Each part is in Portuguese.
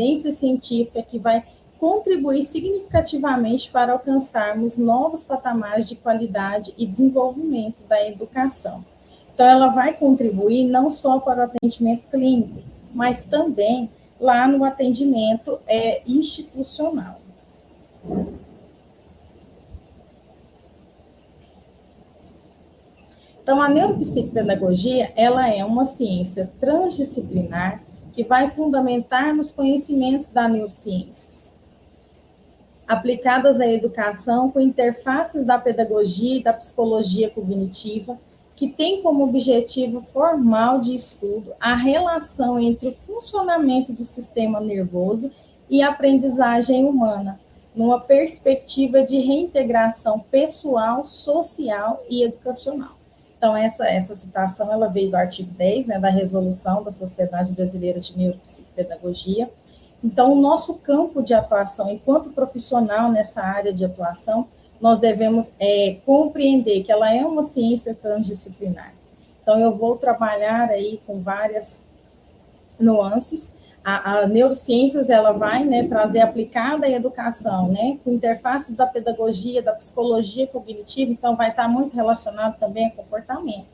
evidência científica que vai contribuir significativamente para alcançarmos novos patamares de qualidade e desenvolvimento da educação. Então, ela vai contribuir não só para o atendimento clínico, mas também lá no atendimento institucional. Então, a neuropsicopedagogia, ela é uma ciência transdisciplinar que vai fundamentar nos conhecimentos das neurociências, aplicadas à educação com interfaces da pedagogia e da psicologia cognitiva, que tem como objetivo formal de estudo a relação entre o funcionamento do sistema nervoso e a aprendizagem humana, numa perspectiva de reintegração pessoal, social e educacional. Então, essa citação ela veio do artigo 10, né, da resolução da Sociedade Brasileira de Neuropsicopedagogia. Então, o nosso campo de atuação, enquanto profissional nessa área de atuação, nós devemos compreender que ela é uma ciência transdisciplinar. Então, eu vou trabalhar aí com várias nuances. A neurociências, ela vai, né, trazer aplicada à educação, né, com interfaces da pedagogia, da psicologia cognitiva, então vai estar muito relacionado também ao comportamento.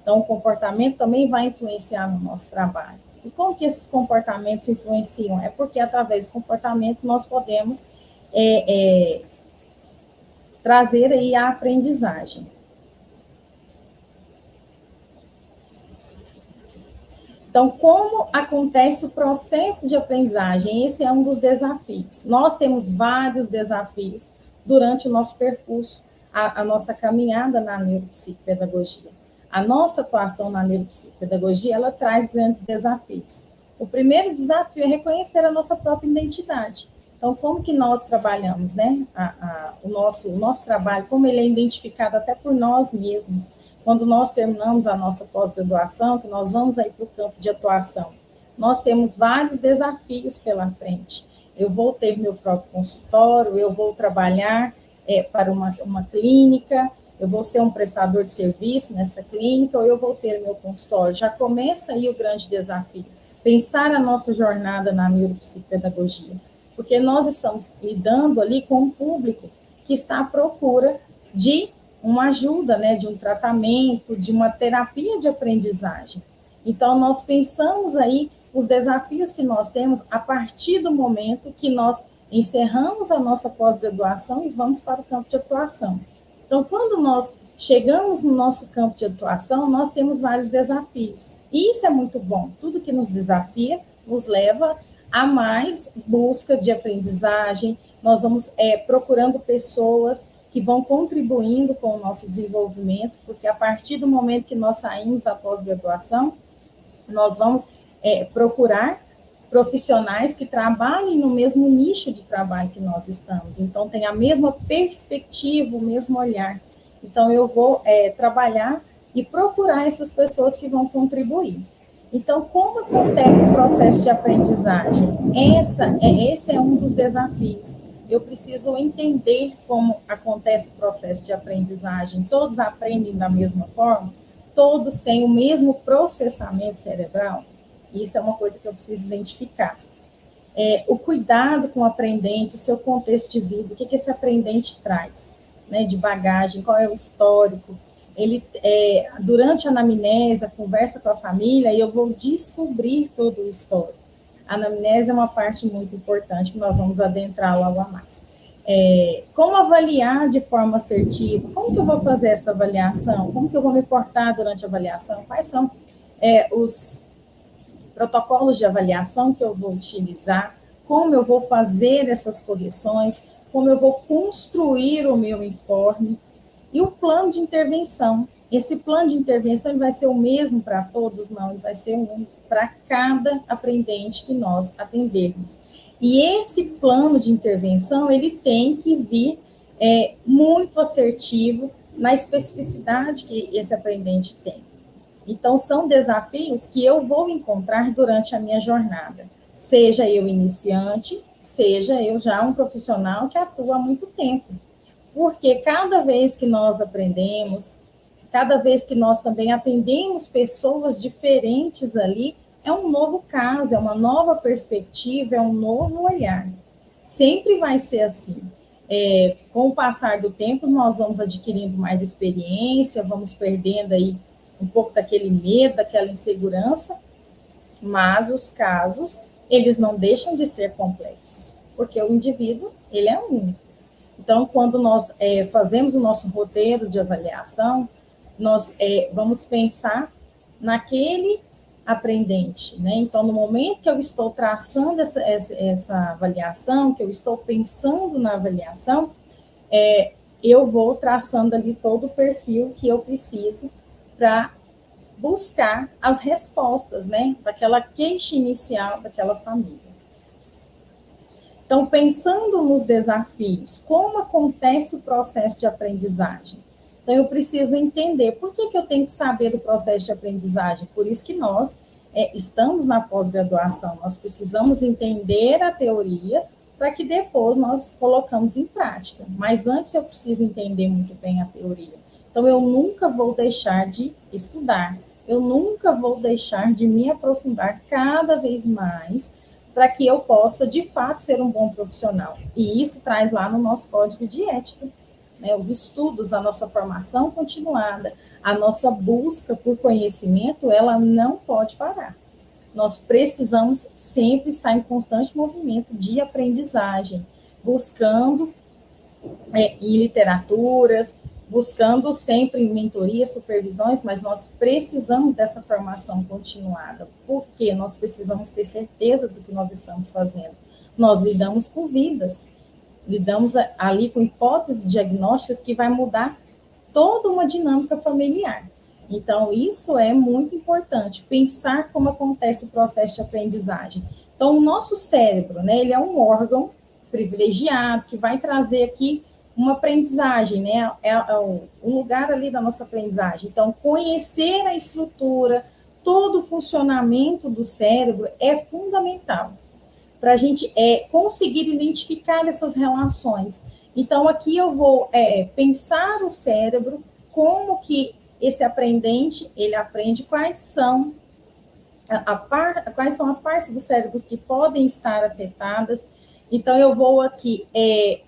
Então, o comportamento também vai influenciar no nosso trabalho. E como que esses comportamentos influenciam? É porque, através do comportamento, nós podemos trazer aí a aprendizagem. Então, como acontece o processo de aprendizagem? Esse é um dos desafios. Nós temos vários desafios durante o nosso percurso, a nossa caminhada na neuropsicopedagogia. A nossa atuação na neuropsicopedagogia, ela traz grandes desafios. O primeiro desafio é reconhecer a nossa própria identidade. Então, como que nós trabalhamos, né? O nosso trabalho, como ele é identificado até por nós mesmos. Quando nós terminamos a nossa pós-graduação, que nós vamos aí para o campo de atuação, nós temos vários desafios pela frente. Eu vou ter meu próprio consultório, eu vou trabalhar para uma clínica, eu vou ser um prestador de serviço nessa clínica, ou eu vou ter meu consultório. Já começa aí o grande desafio, pensar a nossa jornada na neuropsicopedagogia, porque nós estamos lidando ali com um público que está à procura de uma ajuda, né, de um tratamento, de uma terapia de aprendizagem. Então, nós pensamos aí os desafios que nós temos a partir do momento que nós encerramos a nossa pós-graduação e vamos para o campo de atuação. Então, quando nós chegamos no nosso campo de atuação, nós temos vários desafios. E isso é muito bom. Tudo que nos desafia nos leva a mais busca de aprendizagem. Nós vamos procurando pessoas que vão contribuindo com o nosso desenvolvimento, porque a partir do momento que nós saímos da pós-graduação, nós vamos procurar profissionais que trabalhem no mesmo nicho de trabalho que nós estamos. Então, tem a mesma perspectiva, o mesmo olhar. Então, eu vou trabalhar e procurar essas pessoas que vão contribuir. Então, como acontece o processo de aprendizagem? Esse é um dos desafios. Eu preciso entender como acontece o processo de aprendizagem. Todos aprendem da mesma forma? Todos têm o mesmo processamento cerebral? Isso é uma coisa que eu preciso identificar. O cuidado com o aprendente, o seu contexto de vida, o que esse aprendente traz, né, de bagagem, qual é o histórico. Ele, durante a anamnese, a conversa com a família, eu vou descobrir todo o histórico. A anamnese é uma parte muito importante que nós vamos adentrar logo a mais. Como avaliar de forma assertiva? Como que eu vou fazer essa avaliação? Como que eu vou me portar durante a avaliação? Quais são os protocolos de avaliação que eu vou utilizar? Como eu vou fazer essas correções? Como eu vou construir o meu informe? E o plano de intervenção. Esse plano de intervenção ele vai ser o mesmo para todos? Não, ele vai ser um para cada aprendente que nós atendermos. E esse plano de intervenção, ele tem que vir muito assertivo na especificidade que esse aprendente tem. Então, são desafios que eu vou encontrar durante a minha jornada. Seja eu iniciante, seja eu já um profissional que atua há muito tempo. Porque cada vez que nós aprendemos, cada vez que nós também atendemos pessoas diferentes ali, é um novo caso, é uma nova perspectiva, é um novo olhar. Sempre vai ser assim. Com o passar do tempo, nós vamos adquirindo mais experiência, vamos perdendo aí um pouco daquele medo, daquela insegurança, mas os casos, eles não deixam de ser complexos, porque o indivíduo, ele é único. Então, quando nós fazemos o nosso roteiro de avaliação, nós vamos pensar naquele aprendente, né? Então, no momento que eu estou traçando essa avaliação, que eu estou pensando na avaliação, eu vou traçando ali todo o perfil que eu preciso para buscar as respostas, né? Daquela queixa inicial daquela família. Então, pensando nos desafios, como acontece o processo de aprendizagem? Então, eu preciso entender por que eu tenho que saber do processo de aprendizagem. Por isso que nós estamos na pós-graduação, nós precisamos entender a teoria para que depois nós colocamos em prática. Mas antes eu preciso entender muito bem a teoria. Então, eu nunca vou deixar de estudar, eu nunca vou deixar de me aprofundar cada vez mais para que eu possa, de fato, ser um bom profissional. E isso traz lá no nosso código de ética, né? Os estudos, a nossa formação continuada, a nossa busca por conhecimento, ela não pode parar. Nós precisamos sempre estar em constante movimento de aprendizagem, buscando em literaturas, buscando sempre mentorias, supervisões, mas nós precisamos dessa formação continuada, porque nós precisamos ter certeza do que nós estamos fazendo. Nós lidamos com vidas, lidamos ali com hipóteses diagnósticas que vai mudar toda uma dinâmica familiar. Então, isso é muito importante, pensar como acontece o processo de aprendizagem. Então, o nosso cérebro, né, ele é um órgão privilegiado que vai trazer aqui uma aprendizagem, né? O lugar ali da nossa aprendizagem. Então, conhecer a estrutura, todo o funcionamento do cérebro é fundamental para a gente conseguir identificar essas relações. Então, aqui eu vou pensar o cérebro, como que esse aprendente, ele aprende quais são as partes do cérebro que podem estar afetadas. Então, eu vou aqui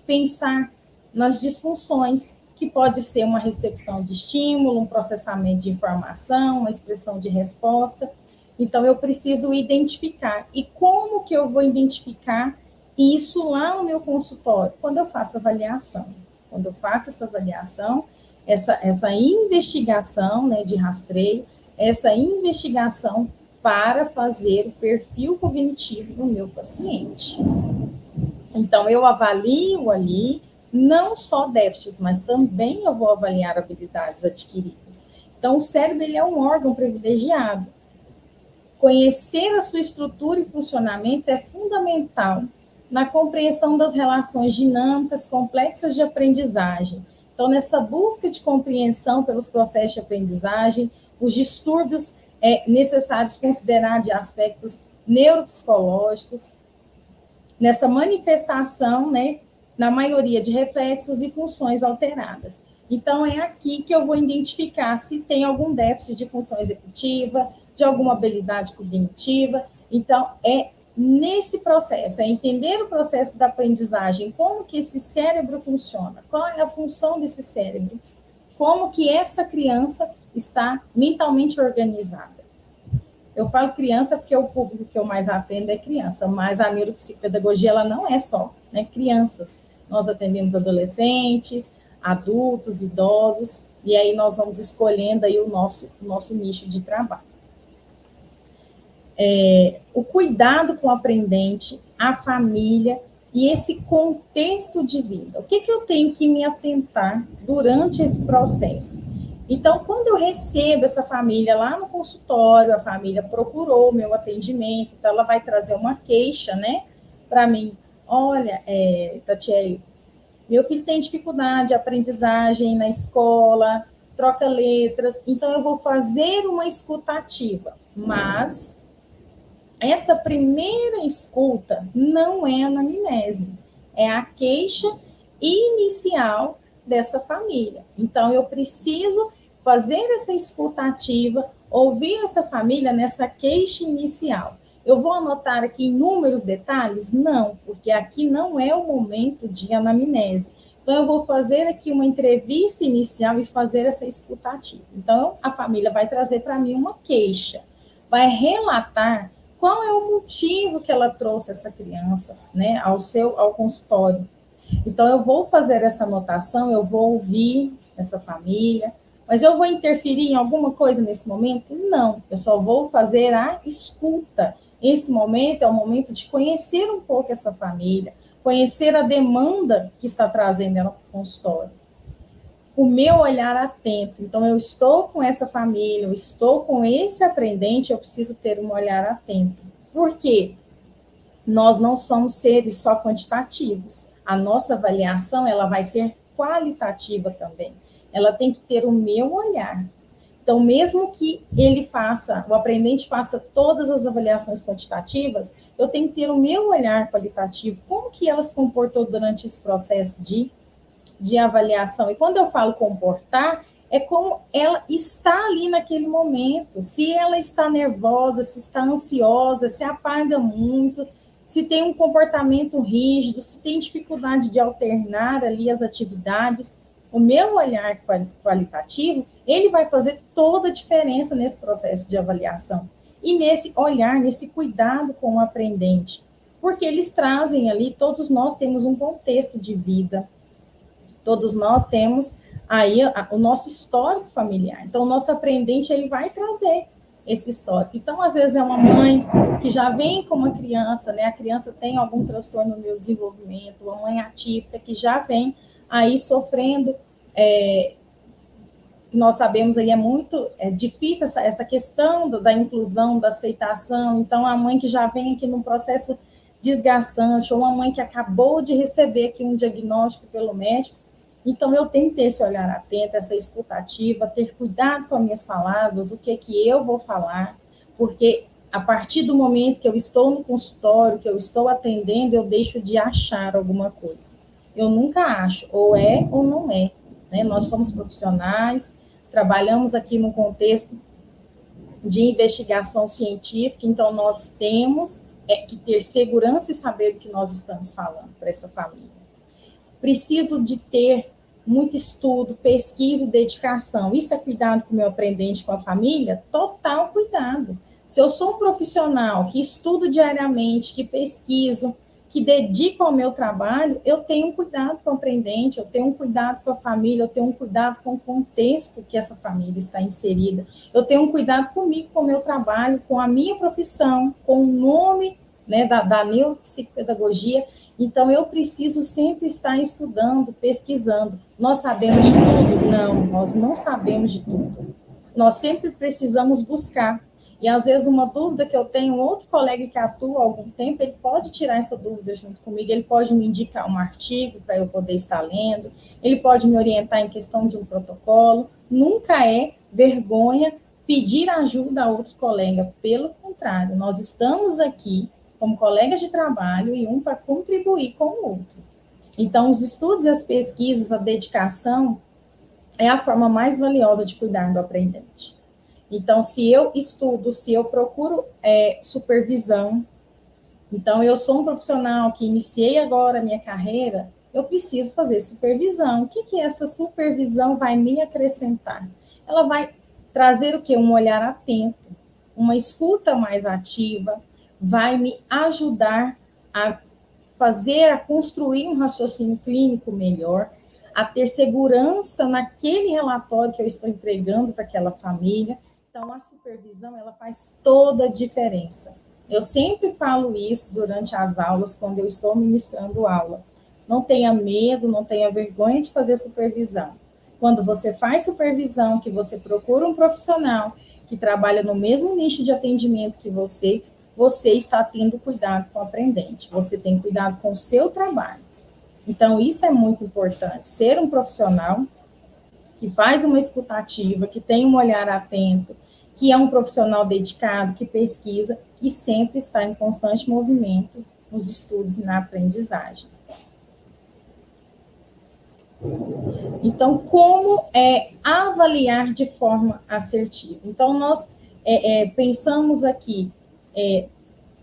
pensar nas disfunções, que pode ser uma recepção de estímulo, um processamento de informação, uma expressão de resposta. Então, eu preciso identificar. E como que eu vou identificar isso lá no meu consultório? Quando eu faço avaliação. Quando eu faço essa avaliação, essa investigação, né, de rastreio, essa investigação para fazer o perfil cognitivo do meu paciente. Então, eu avalio ali não só déficits, mas também eu vou avaliar habilidades adquiridas. Então, o cérebro, ele é um órgão privilegiado. Conhecer a sua estrutura e funcionamento é fundamental na compreensão das relações dinâmicas complexas de aprendizagem. Então, nessa busca de compreensão pelos processos de aprendizagem, os distúrbios necessários considerar de aspectos neuropsicológicos, nessa manifestação, né, na maioria de reflexos e funções alteradas. Então, é aqui que eu vou identificar se tem algum déficit de função executiva, de alguma habilidade cognitiva. Então, é nesse processo, é entender o processo da aprendizagem, como que esse cérebro funciona, qual é a função desse cérebro, como que essa criança está mentalmente organizada. Eu falo criança porque o público que eu mais atendo é criança, mas a neuropsicopedagogia, ela não é só, né, crianças. Nós atendemos adolescentes, adultos, idosos, e aí nós vamos escolhendo aí o nosso nicho de trabalho. O cuidado com o aprendente, a família e esse contexto de vida. O que eu tenho que me atentar durante esse processo? Então, quando eu recebo essa família lá no consultório, a família procurou o meu atendimento, então ela vai trazer uma queixa, né, para mim. Olha, Tatiele, meu filho tem dificuldade de aprendizagem na escola, troca letras, então eu vou fazer uma escutativa, mas essa primeira escuta não é anamnese, é a queixa inicial dessa família. Então, eu preciso fazer essa escuta ativa, Ouvir essa família nessa queixa inicial. Eu vou anotar aqui inúmeros detalhes? Não, porque aqui não é o momento de anamnese. Então, eu vou fazer aqui uma entrevista inicial e fazer essa escutativa. Então, a família vai trazer para mim uma queixa, vai relatar qual é o motivo que ela trouxe essa criança, né, ao consultório. Então, eu vou fazer essa anotação, eu vou ouvir essa família, mas eu vou interferir em alguma coisa nesse momento? Não, eu só vou fazer a escuta. Esse momento é o momento de conhecer um pouco essa família, conhecer a demanda que está trazendo ela para o consultório. O meu olhar atento. Então, eu estou com essa família, eu estou com esse aprendente, eu preciso ter um olhar atento. Por quê? Nós não somos seres só quantitativos. A nossa avaliação, ela vai ser qualitativa também. Ela tem que ter o meu olhar. Então, mesmo que o aprendente faça todas as avaliações quantitativas, eu tenho que ter o meu olhar qualitativo. Como que ela se comportou durante esse processo de avaliação? E quando eu falo comportar, é como ela está ali naquele momento. Se ela está nervosa, se está ansiosa, se apaga muito, se tem um comportamento rígido, se tem dificuldade de alternar ali as atividades. O meu olhar qualitativo, ele vai fazer toda a diferença nesse processo de avaliação. E nesse olhar, nesse cuidado com o aprendente. Porque eles trazem ali, todos nós temos um contexto de vida, todos nós temos aí o nosso histórico familiar. Então, o nosso aprendente, ele vai trazer esse histórico. Então, às vezes, é uma mãe que já vem com uma criança, né? A criança tem algum transtorno no neurodesenvolvimento, uma mãe atípica que já vem aí sofrendo, nós sabemos aí muito difícil essa questão da inclusão, da aceitação. Então, a mãe que já vem aqui num processo desgastante, ou uma mãe que acabou de receber aqui um diagnóstico pelo médico. Então, eu tenho que ter esse olhar atento, essa escutativa, ter cuidado com as minhas palavras, o que eu vou falar, porque a partir do momento que eu estou no consultório, que eu estou atendendo, eu deixo de achar alguma coisa. Eu nunca acho, ou é ou não é. Né? Nós somos profissionais, trabalhamos aqui num contexto de investigação científica, então nós temos que ter segurança e saber do que nós estamos falando para essa família. Preciso de ter muito estudo, pesquisa e dedicação. Isso é cuidado com o meu aprendente, com a família? Total cuidado. Se eu sou um profissional que estudo diariamente, que pesquiso, que dedico ao meu trabalho, eu tenho um cuidado com o aprendente, eu tenho um cuidado com a família, eu tenho um cuidado com o contexto que essa família está inserida, eu tenho um cuidado comigo, com o meu trabalho, com a minha profissão, com o nome, né, da neuropsicopedagogia. Então, eu preciso sempre estar estudando, pesquisando. Nós sabemos de tudo? Não, nós não sabemos de tudo. Nós sempre precisamos buscar. E, às vezes, uma dúvida que eu tenho, outro colega que atua há algum tempo, ele pode tirar essa dúvida junto comigo, ele pode me indicar um artigo para eu poder estar lendo, ele pode me orientar em questão de um protocolo. Nunca é vergonha pedir ajuda a outro colega. Pelo contrário, nós estamos aqui como colegas de trabalho e um para contribuir com o outro. Então, os estudos e as pesquisas, a dedicação é a forma mais valiosa de cuidar do aprendente. Então, se eu estudo, se eu procuro supervisão, então eu sou um profissional que iniciei agora a minha carreira, eu preciso fazer supervisão. O que essa supervisão vai me acrescentar? Ela vai trazer o quê? Um olhar atento, uma escuta mais ativa, vai me ajudar a construir um raciocínio clínico melhor, a ter segurança naquele relatório que eu estou entregando para aquela família. Então, a supervisão, ela faz toda a diferença. Eu sempre falo isso durante as aulas, quando eu estou ministrando aula. Não tenha medo, não tenha vergonha de fazer supervisão. Quando você faz supervisão, que você procura um profissional que trabalha no mesmo nicho de atendimento que você está tendo cuidado com o aprendente, você tem cuidado com o seu trabalho. Então, isso é muito importante, ser um profissional que faz uma escutativa, que tem um olhar atento, que é um profissional dedicado, que pesquisa, que sempre está em constante movimento nos estudos e na aprendizagem. Então, como avaliar de forma assertiva? Então, nós pensamos aqui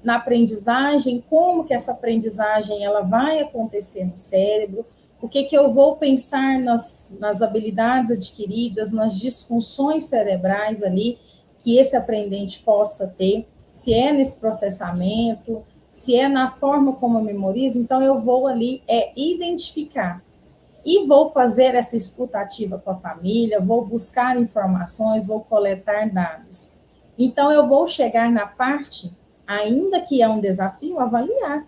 na aprendizagem, como que essa aprendizagem ela vai acontecer no cérebro, o que eu vou pensar nas habilidades adquiridas, nas disfunções cerebrais ali, que esse aprendente possa ter, se é nesse processamento, se é na forma como eu memorizo, então eu vou ali identificar. E vou fazer essa escuta ativa com a família, vou buscar informações, vou coletar dados. Então, eu vou chegar na parte, ainda que é um desafio, avaliar.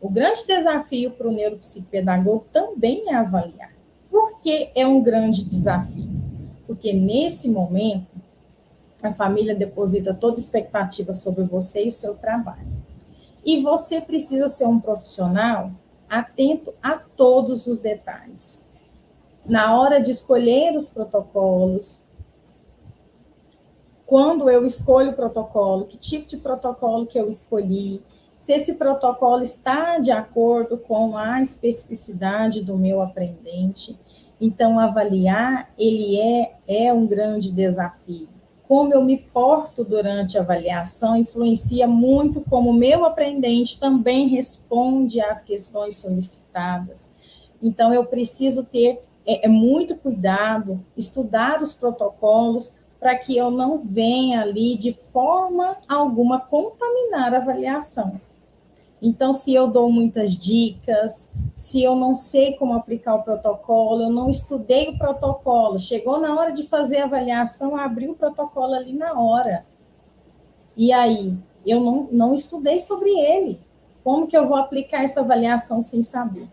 O grande desafio para o neuropsicopedagogo também é avaliar. Por que é um grande desafio? Porque nesse momento, a família deposita toda expectativa sobre você e o seu trabalho. E você precisa ser um profissional atento a todos os detalhes. Na hora de escolher os protocolos, quando eu escolho o protocolo, que tipo de protocolo que eu escolhi, se esse protocolo está de acordo com a especificidade do meu aprendente. Então, avaliar, ele é um grande desafio. Como eu me porto durante a avaliação influencia muito como o meu aprendente também responde às questões solicitadas. Então, eu preciso ter muito cuidado, estudar os protocolos, para que eu não venha ali, de forma alguma, contaminar a avaliação. Então, se eu dou muitas dicas, se eu não sei como aplicar o protocolo, eu não estudei o protocolo, chegou na hora de fazer a avaliação, abri o protocolo ali na hora. E aí, eu não estudei sobre ele. Como que eu vou aplicar essa avaliação sem saber?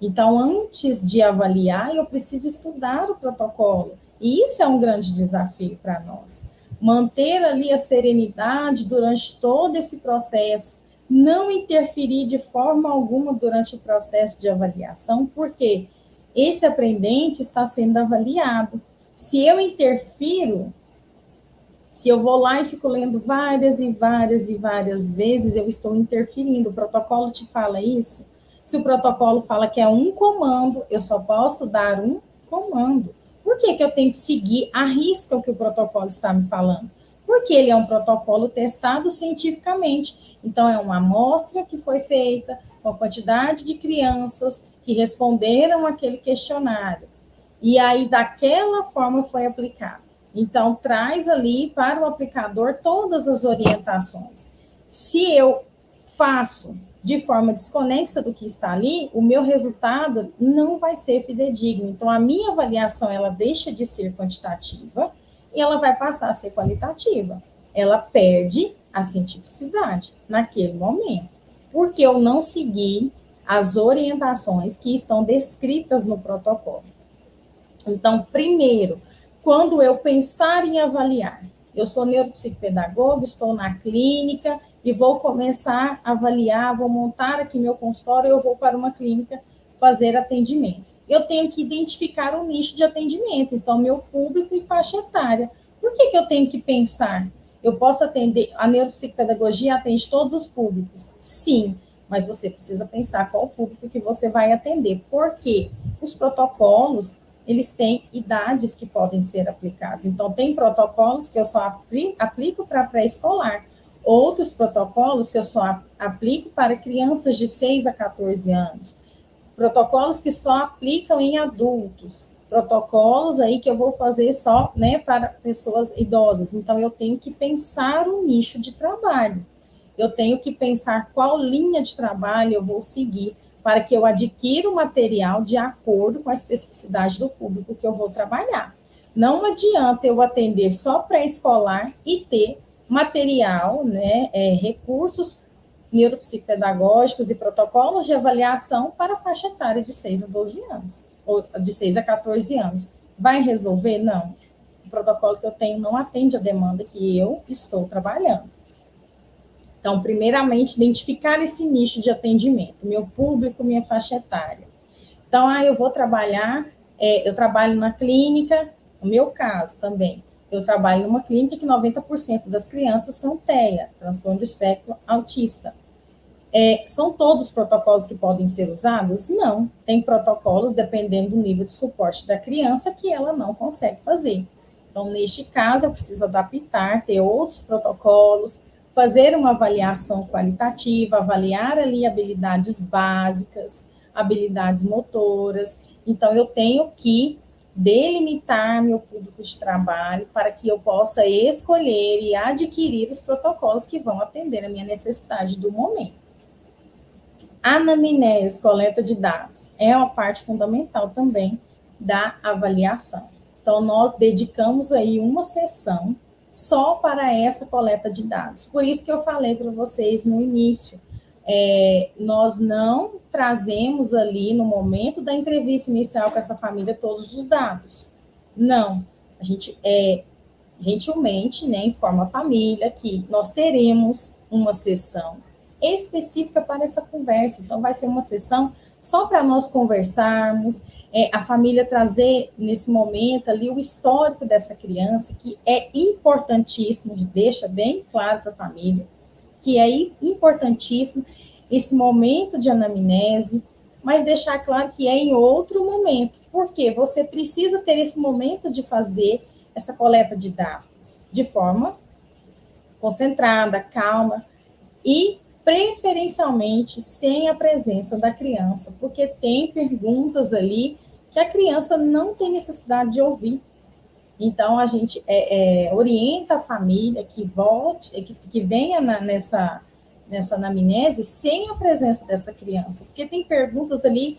Então, antes de avaliar, eu preciso estudar o protocolo. E isso é um grande desafio para nós. Manter ali a serenidade durante todo esse processo, não interferir de forma alguma durante o processo de avaliação, porque esse aprendente está sendo avaliado. Se eu interfiro, se eu vou lá e fico lendo várias e várias e várias vezes, eu estou interferindo. O protocolo te fala isso? Se o protocolo fala que é um comando, eu só posso dar um comando. Por que eu tenho que seguir à risca o que o protocolo está me falando? Porque ele é um protocolo testado cientificamente. Então, é uma amostra que foi feita com a quantidade de crianças que responderam aquele questionário. E aí, daquela forma, foi aplicado. Então, traz ali para o aplicador todas as orientações. Se eu faço de forma desconexa do que está ali, o meu resultado não vai ser fidedigno. Então, a minha avaliação, ela deixa de ser quantitativa e ela vai passar a ser qualitativa. Ela perde a cientificidade naquele momento, porque eu não segui as orientações que estão descritas no protocolo. Então, primeiro, quando eu pensar em avaliar, eu sou neuropsicopedagoga, estou na clínica e vou começar a avaliar, vou montar aqui meu consultório, eu vou para uma clínica fazer atendimento. Eu tenho que identificar o nicho de atendimento, então, meu público e faixa etária. Por que eu tenho que pensar? Eu posso atender, a neuropsicopedagogia atende todos os públicos? Sim, mas você precisa pensar qual o público que você vai atender, porque os protocolos, eles têm idades que podem ser aplicadas. Então, tem protocolos que eu só aplico para pré-escolar, outros protocolos que eu só aplico para crianças de 6 a 14 anos, protocolos que só aplicam em adultos, protocolos aí que eu vou fazer só, né, para pessoas idosas. Então, eu tenho que pensar o nicho de trabalho, eu tenho que pensar qual linha de trabalho eu vou seguir para que eu adquira o material de acordo com a especificidade do público que eu vou trabalhar. Não adianta eu atender só pré-escolar e ter material, né, recursos neuropsicopedagógicos e protocolos de avaliação para a faixa etária de 6 a 12 anos, ou de 6 a 14 anos. Vai resolver? Não. O protocolo que eu tenho não atende a demanda que eu estou trabalhando. Então, primeiramente, identificar esse nicho de atendimento, meu público, minha faixa etária. Então, eu vou trabalhar, eu trabalho na clínica, no meu caso também, eu trabalho numa clínica que 90% das crianças são TEA, transtorno do espectro autista. São todos os protocolos que podem ser usados? Não. Tem protocolos, dependendo do nível de suporte da criança, que ela não consegue fazer. Então, neste caso, eu preciso adaptar, ter outros protocolos, fazer uma avaliação qualitativa, avaliar ali habilidades básicas, habilidades motoras. Então, eu tenho que delimitar meu público de trabalho para que eu possa escolher e adquirir os protocolos que vão atender a minha necessidade do momento. Anamnese, coleta de dados, é uma parte fundamental também da avaliação. Então, nós dedicamos aí uma sessão só para essa coleta de dados. Por isso que eu falei para vocês no início, nós não trazemos ali no momento da entrevista inicial com essa família todos os dados. Não, a gente gentilmente, né, informa a família que nós teremos uma sessão específica para essa conversa. Então, vai ser uma sessão só para nós conversarmos, a família trazer, nesse momento, ali o histórico dessa criança, que é importantíssimo, deixa bem claro para a família, que é importantíssimo esse momento de anamnese, mas deixar claro que é em outro momento, porque você precisa ter esse momento de fazer essa coleta de dados de forma concentrada, calma e preferencialmente sem a presença da criança, porque tem perguntas ali que a criança não tem necessidade de ouvir. Então, a gente orienta a família que volte, que venha nessa anamnese sem a presença dessa criança, porque tem perguntas ali,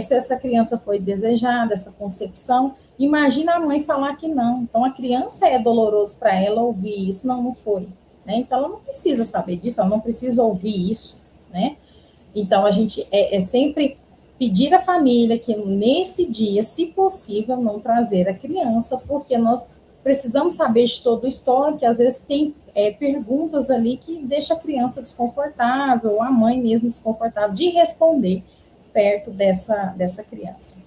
se essa criança foi desejada, essa concepção, imagina a mãe falar que não. Então, a criança é doloroso para ela ouvir isso, não foi. Né? Então, ela não precisa saber disso, ela não precisa ouvir isso. Né? Então, a gente sempre pedir à família que nesse dia, se possível, não trazer a criança, porque nós precisamos saber de todo o histórico, que às vezes tem perguntas ali que deixa a criança desconfortável, a mãe mesmo desconfortável de responder perto dessa criança.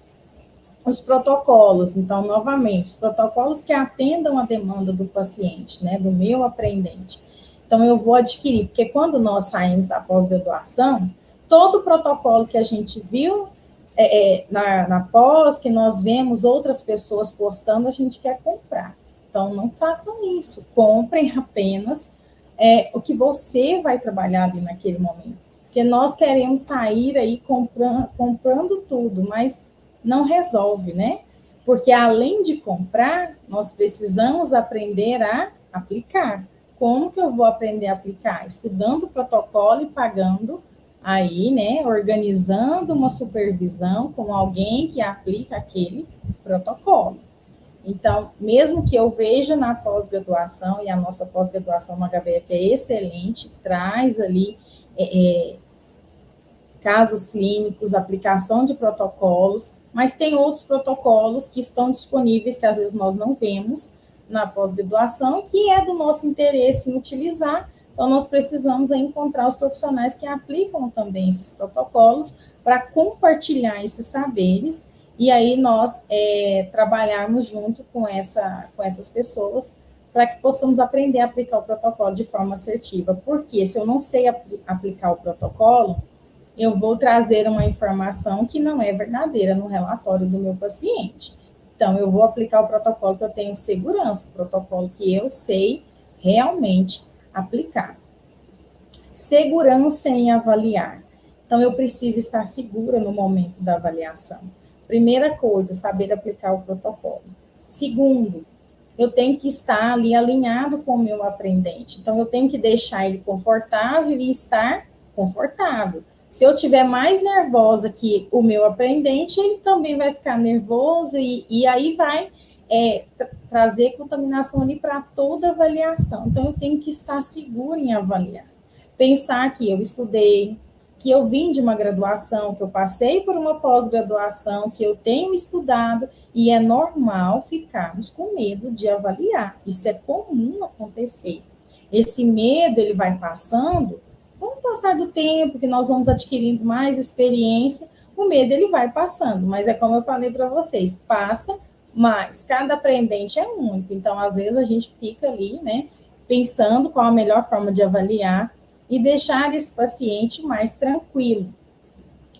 Os protocolos, então, novamente, os protocolos que atendam a demanda do paciente, né, do meu aprendente. Então, eu vou adquirir, porque quando nós saímos da pós-graduação, todo o protocolo que a gente viu na pós, que nós vemos outras pessoas postando, a gente quer comprar. Então, não façam isso, comprem apenas o que você vai trabalhar ali naquele momento. Porque nós queremos sair aí comprando tudo, mas não resolve, né? Porque além de comprar, nós precisamos aprender a aplicar. Como que eu vou aprender a aplicar? Estudando o protocolo e pagando aí, né? Organizando uma supervisão com alguém que aplica aquele protocolo. Então, mesmo que eu veja na pós-graduação, e a nossa pós-graduação no HBF é excelente, traz ali casos clínicos, aplicação de protocolos, mas tem outros protocolos que estão disponíveis, que às vezes nós não vemos na pós-graduação, que é do nosso interesse em utilizar. Então, nós precisamos encontrar os profissionais que aplicam também esses protocolos para compartilhar esses saberes e aí nós trabalharmos junto com essas pessoas para que possamos aprender a aplicar o protocolo de forma assertiva. Porque se eu não sei aplicar o protocolo, eu vou trazer uma informação que não é verdadeira no relatório do meu paciente. Então, eu vou aplicar o protocolo que eu tenho segurança, o protocolo que eu sei realmente aplicar. Segurança em avaliar. Então, eu preciso estar segura no momento da avaliação. Primeira coisa, saber aplicar o protocolo. Segundo, eu tenho que estar ali alinhado com o meu aprendente. Então, eu tenho que deixar ele confortável e estar confortável. Se eu estiver mais nervosa que o meu aprendente, ele também vai ficar nervoso e aí vai trazer contaminação ali para toda a avaliação. Então, eu tenho que estar segura em avaliar. Pensar que eu estudei, que eu vim de uma graduação, que eu passei por uma pós-graduação, que eu tenho estudado, e é normal ficarmos com medo de avaliar. Isso é comum acontecer. Esse medo, ele vai passando. Com o passar do tempo, que nós vamos adquirindo mais experiência, o medo ele vai passando, mas é como eu falei para vocês, passa, mas cada aprendente é único, então às vezes a gente fica ali, né, pensando qual a melhor forma de avaliar e deixar esse paciente mais tranquilo.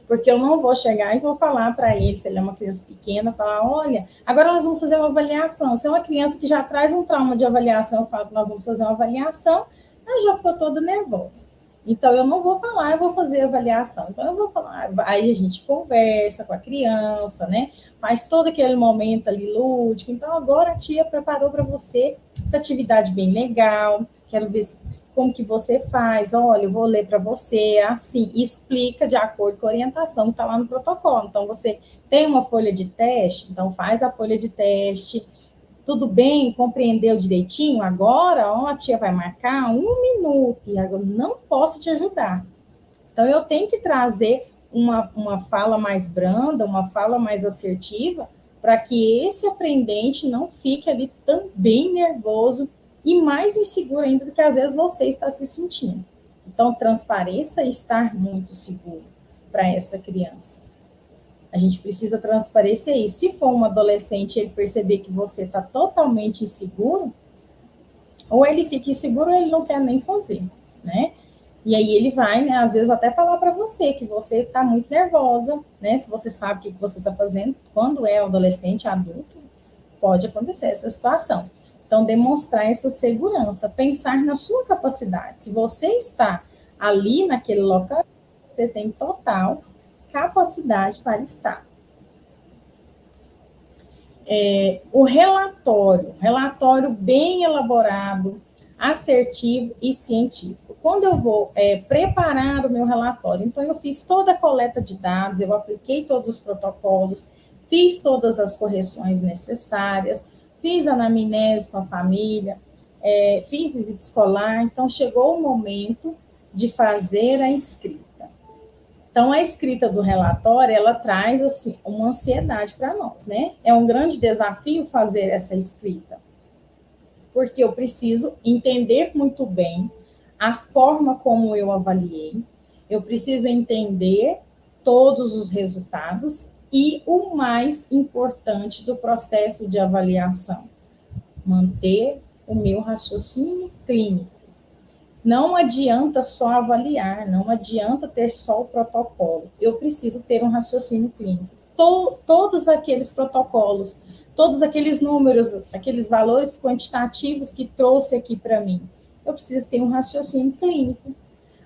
Porque eu não vou chegar e vou falar para ele, se ele é uma criança pequena, falar, olha, agora nós vamos fazer uma avaliação. Se é uma criança que já traz um trauma de avaliação, eu falo que nós vamos fazer uma avaliação, ela já ficou toda nervosa. Então, eu não vou falar, eu vou fazer a avaliação. Então, eu vou falar, aí a gente conversa com a criança, né? Faz todo aquele momento ali lúdico. Então, agora a tia preparou para você essa atividade bem legal. Quero ver como que você faz. Olha, eu vou ler para você, assim, explica de acordo com a orientação que está lá no protocolo. Então, você tem uma folha de teste, então faz a folha de teste. Tudo bem, compreendeu direitinho? Agora, ó, a tia vai marcar 1 minuto e agora não posso te ajudar. Então, eu tenho que trazer uma fala mais branda, uma fala mais assertiva, para que esse aprendente não fique ali também nervoso e mais inseguro ainda do que às vezes você está se sentindo. Então, transpareça e estar muito seguro para essa criança. A gente precisa transparecer isso. Se for um adolescente e ele perceber que você está totalmente inseguro, ou ele fica inseguro ou ele não quer nem fazer, né? E aí ele vai, né, às vezes até falar para você que você está muito nervosa, né? Se você sabe o que você está fazendo, quando é adolescente, adulto, pode acontecer essa situação. Então, demonstrar essa segurança, pensar na sua capacidade. Se você está ali naquele local, você tem total capacidade para estar. O relatório bem elaborado, assertivo e científico. Quando eu vou preparar o meu relatório, então eu fiz toda a coleta de dados, eu apliquei todos os protocolos, fiz todas as correções necessárias, fiz anamnese com a família, fiz visita escolar, então chegou o momento de fazer a escrita. Então, a escrita do relatório, ela traz, assim, uma ansiedade para nós, né? É um grande desafio fazer essa escrita, porque eu preciso entender muito bem a forma como eu avaliei, eu preciso entender todos os resultados e o mais importante do processo de avaliação, manter o meu raciocínio clínico. Não adianta só avaliar, não adianta ter só o protocolo. Eu preciso ter um raciocínio clínico. Todos aqueles protocolos, todos aqueles números, aqueles valores quantitativos que trouxe aqui para mim, eu preciso ter um raciocínio clínico.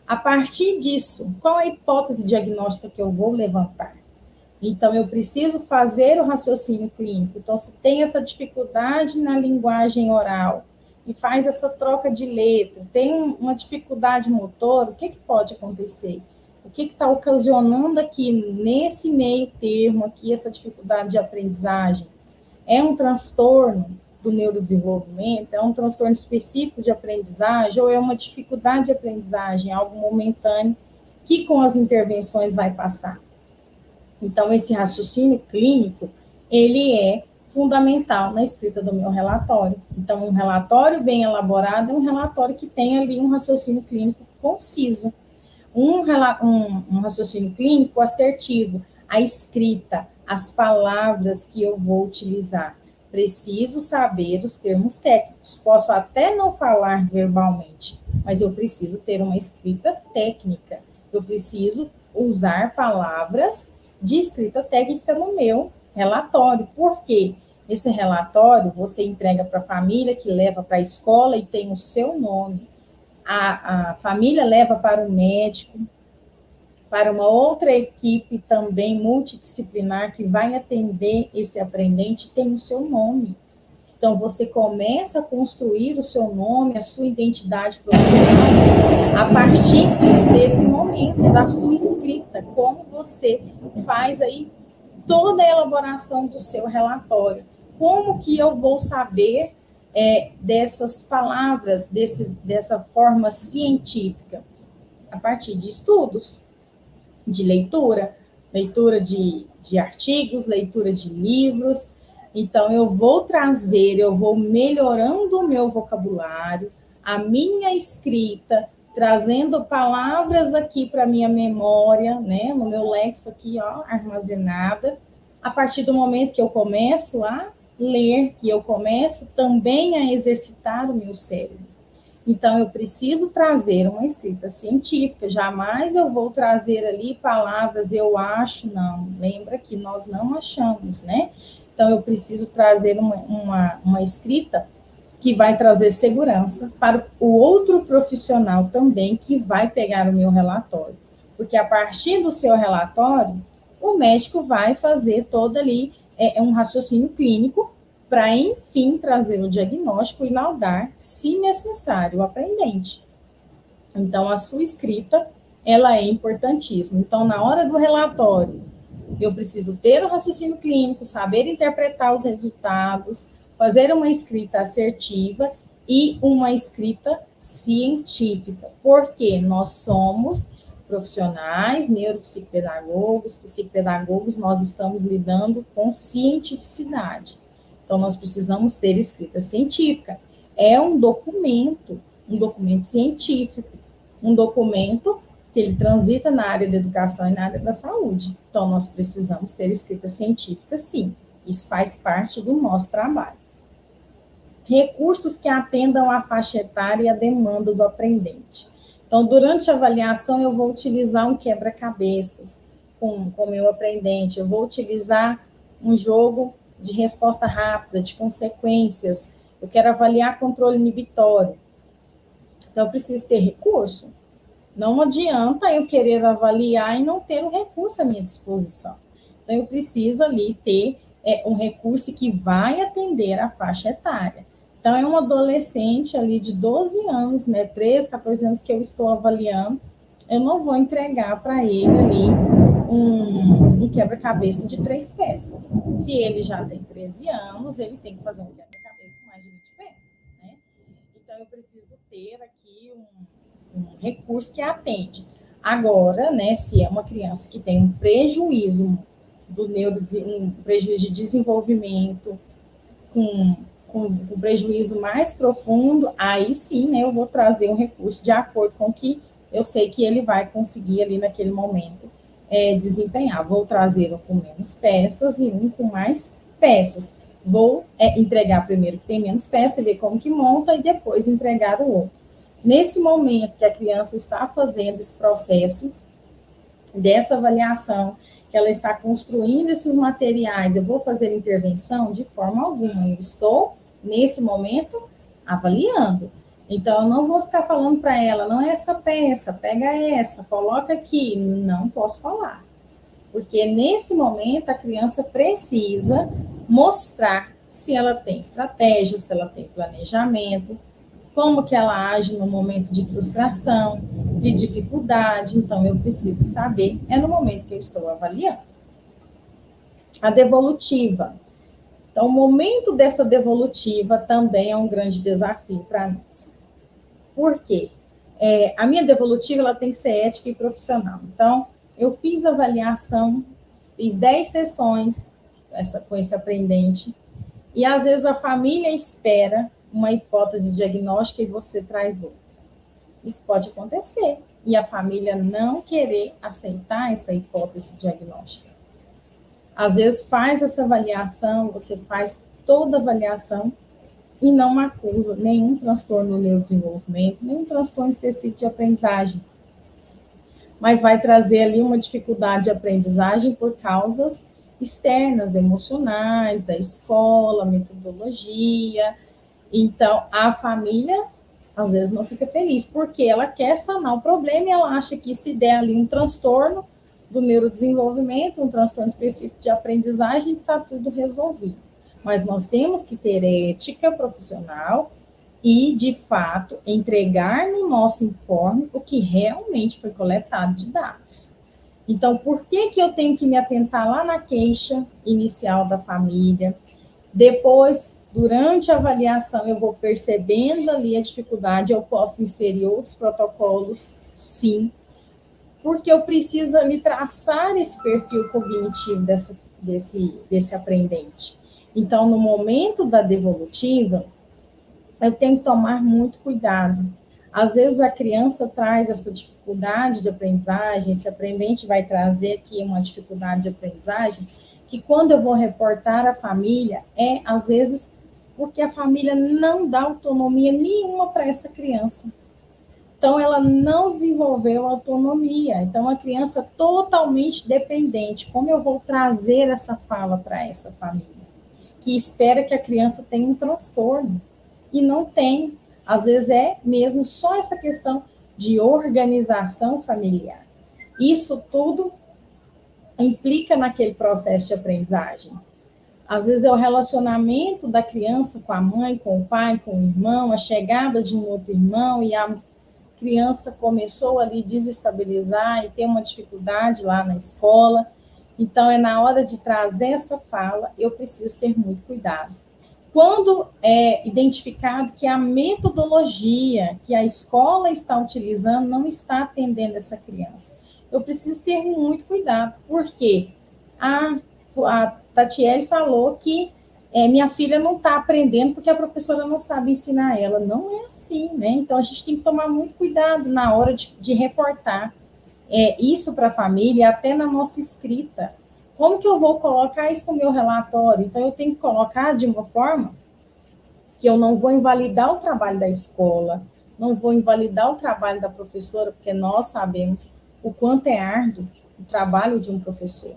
A partir disso, qual é a hipótese diagnóstica que eu vou levantar? Então, eu preciso fazer o raciocínio clínico. Então, se tem essa dificuldade na linguagem oral, e faz essa troca de letra, tem uma dificuldade motor, o que pode acontecer? O que está ocasionando aqui, nesse meio termo aqui, essa dificuldade de aprendizagem? É um transtorno do neurodesenvolvimento? É um transtorno específico de aprendizagem? Ou é uma dificuldade de aprendizagem, algo momentâneo, que com as intervenções vai passar? Então, esse raciocínio clínico, ele é fundamental na escrita do meu relatório. Então, um relatório bem elaborado é um relatório que tem ali um raciocínio clínico conciso, um raciocínio clínico assertivo, a escrita, as palavras que eu vou utilizar. Preciso saber os termos técnicos. Posso até não falar verbalmente, mas eu preciso ter uma escrita técnica. Eu preciso usar palavras de escrita técnica no meu relatório. Por quê? Esse relatório você entrega para a família, que leva para a escola e tem o seu nome. A família leva para o médico, para uma outra equipe também multidisciplinar que vai atender esse aprendente, tem o seu nome. Então, você começa a construir o seu nome, a sua identidade profissional, a partir desse momento, da sua escrita, como você faz aí toda a elaboração do seu relatório. Como que eu vou saber dessas palavras, dessa forma científica? A partir de estudos, de leitura de artigos, leitura de livros. Então, eu vou melhorando o meu vocabulário, a minha escrita, trazendo palavras aqui para a minha memória, né, no meu lexo aqui, ó, armazenada, a partir do momento que eu começo a ler, que eu começo também a exercitar o meu cérebro. Então, eu preciso trazer uma escrita científica, jamais eu vou trazer ali palavras, eu acho, não. Lembra que nós não achamos, né? Então, eu preciso trazer uma escrita que vai trazer segurança para o outro profissional também que vai pegar o meu relatório. Porque a partir do seu relatório, o médico vai fazer todo ali um raciocínio clínico para, enfim, trazer o diagnóstico e laudar, se necessário, o aprendente. Então, a sua escrita, ela é importantíssima. Então, na hora do relatório, eu preciso ter o raciocínio clínico, saber interpretar os resultados, fazer uma escrita assertiva e uma escrita científica, porque nós somos profissionais, neuropsicopedagogos, psicopedagogos, nós estamos lidando com cientificidade. Então, nós precisamos ter escrita científica. É um documento científico, um documento que ele transita na área da educação e na área da saúde. Então, nós precisamos ter escrita científica, sim. Isso faz parte do nosso trabalho. Recursos que atendam à faixa etária e à demanda do aprendente. Então, durante a avaliação, eu vou utilizar um quebra-cabeças com o meu aprendente, eu vou utilizar um jogo de resposta rápida, de consequências, eu quero avaliar controle inibitório. Então, eu preciso ter recurso. Não adianta eu querer avaliar e não ter um recurso à minha disposição. Então, eu preciso ali ter um recurso que vai atender a faixa etária. Então, é um adolescente ali de 12 anos, né, 13, 14 anos que eu estou avaliando, eu não vou entregar para ele ali um quebra-cabeça de 3 peças. Se ele já tem 13 anos, ele tem que fazer um quebra-cabeça com mais de 20 peças, né? Então, eu preciso ter aqui um recurso que atende. Agora, né, se é uma criança que tem um prejuízo um prejuízo de desenvolvimento, com prejuízo mais profundo, aí sim, né, eu vou trazer um recurso de acordo com o que eu sei que ele vai conseguir ali naquele momento desempenhar. Vou trazer um com menos peças e um com mais peças. Vou entregar primeiro que tem menos peças, ver como que monta e depois entregar o outro. Nesse momento que a criança está fazendo esse processo dessa avaliação, que ela está construindo esses materiais, eu vou fazer intervenção? De forma alguma. Eu estou, nesse momento, avaliando. Então, eu não vou ficar falando para ela, não é essa peça, pega essa, coloca aqui. Não posso falar. Porque, nesse momento, a criança precisa mostrar se ela tem estratégia, se ela tem planejamento, como que ela age no momento de frustração, de dificuldade. Então, eu preciso saber, é no momento que eu estou avaliando. A devolutiva. Então, o momento dessa devolutiva também é um grande desafio para nós. Por quê? A minha devolutiva ela tem que ser ética e profissional. Então, eu fiz avaliação, fiz 10 sessões com esse aprendente, e às vezes a família espera uma hipótese diagnóstica e você traz outra. Isso pode acontecer, e a família não querer aceitar essa hipótese diagnóstica. Às vezes faz essa avaliação, você faz toda a avaliação e não acusa nenhum transtorno no neurodesenvolvimento, nenhum transtorno específico de aprendizagem, mas vai trazer ali uma dificuldade de aprendizagem por causas externas, emocionais, da escola, metodologia. Então, a família, às vezes, não fica feliz, porque ela quer sanar o problema e ela acha que se der ali um transtorno do neurodesenvolvimento, um transtorno específico de aprendizagem, está tudo resolvido. Mas nós temos que ter ética profissional e, de fato, entregar no nosso informe o que realmente foi coletado de dados. Então, por que eu tenho que me atentar lá na queixa inicial da família? Depois, durante a avaliação, eu vou percebendo ali a dificuldade, eu posso inserir outros protocolos, sim, porque eu preciso ali traçar esse perfil cognitivo desse aprendente. Então, no momento da devolutiva, eu tenho que tomar muito cuidado. Às vezes a criança traz essa dificuldade de aprendizagem, esse aprendente vai trazer aqui uma dificuldade de aprendizagem, que quando eu vou reportar à família, às vezes, porque a família não dá autonomia nenhuma para essa criança. Então, ela não desenvolveu autonomia. Então, a criança totalmente dependente. Como eu vou trazer essa fala para essa família? Que espera que a criança tenha um transtorno. E não tem. Às vezes é mesmo só essa questão de organização familiar. Isso tudo implica naquele processo de aprendizagem. Às vezes é o relacionamento da criança com a mãe, com o pai, com o irmão, a chegada de um outro irmão e a criança começou ali a desestabilizar e ter uma dificuldade lá na escola. Então, é na hora de trazer essa fala, eu preciso ter muito cuidado. Quando é identificado que a metodologia que a escola está utilizando não está atendendo essa criança, eu preciso ter muito cuidado, porque a Tatiele falou que minha filha não está aprendendo porque a professora não sabe ensinar ela. Não é assim, né? Então, a gente tem que tomar muito cuidado na hora de reportar isso para a família, até na nossa escrita. Como que eu vou colocar isso no meu relatório? Então, eu tenho que colocar de uma forma que eu não vou invalidar o trabalho da escola, não vou invalidar o trabalho da professora, porque nós sabemos o quanto é árduo o trabalho de um professor,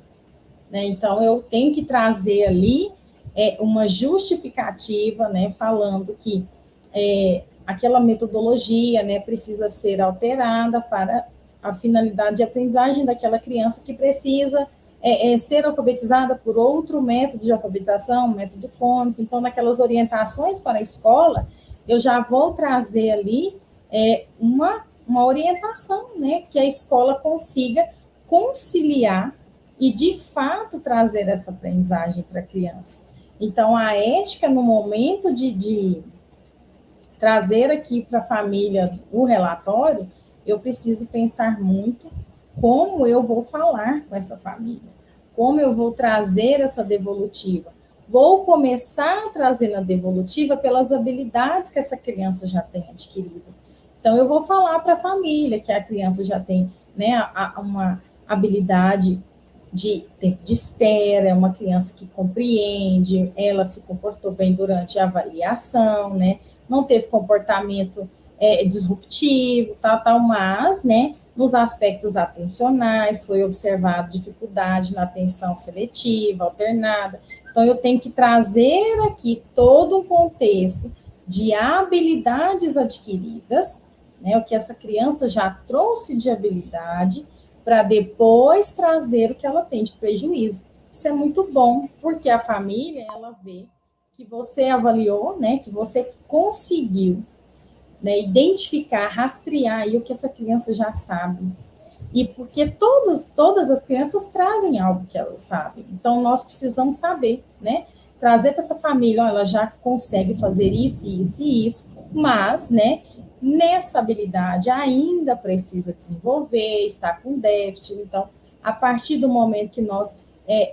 né? Então, eu tenho que trazer ali uma justificativa, né, falando que aquela metodologia, né, precisa ser alterada para a finalidade de aprendizagem daquela criança que precisa ser alfabetizada por outro método de alfabetização, método fônico. Então, naquelas orientações para a escola, eu já vou trazer ali uma orientação, né, que a escola consiga conciliar e, de fato, trazer essa aprendizagem para a criança. Então, a ética, no momento de trazer aqui para a família o relatório, eu preciso pensar muito como eu vou falar com essa família, como eu vou trazer essa devolutiva. Vou começar trazendo a devolutiva pelas habilidades que essa criança já tem adquirido. Então, eu vou falar para a família que a criança já tem, né, uma habilidade de tempo de espera, é uma criança que compreende, ela se comportou bem durante a avaliação, né? Não teve comportamento disruptivo, tal, mas, né, nos aspectos atencionais, foi observado dificuldade na atenção seletiva, alternada. Então, eu tenho que trazer aqui todo um contexto de habilidades adquiridas, né, o que essa criança já trouxe de habilidade, para depois trazer o que ela tem de prejuízo. Isso é muito bom, porque a família, ela vê que você avaliou, né, que você conseguiu, né, identificar, rastrear aí o que essa criança já sabe. E porque todas as crianças trazem algo que elas sabem. Então, nós precisamos saber, né, trazer para essa família, ó, ela já consegue fazer isso, isso e isso, mas, né, nessa habilidade ainda precisa desenvolver, está com déficit. Então, a partir do momento que nós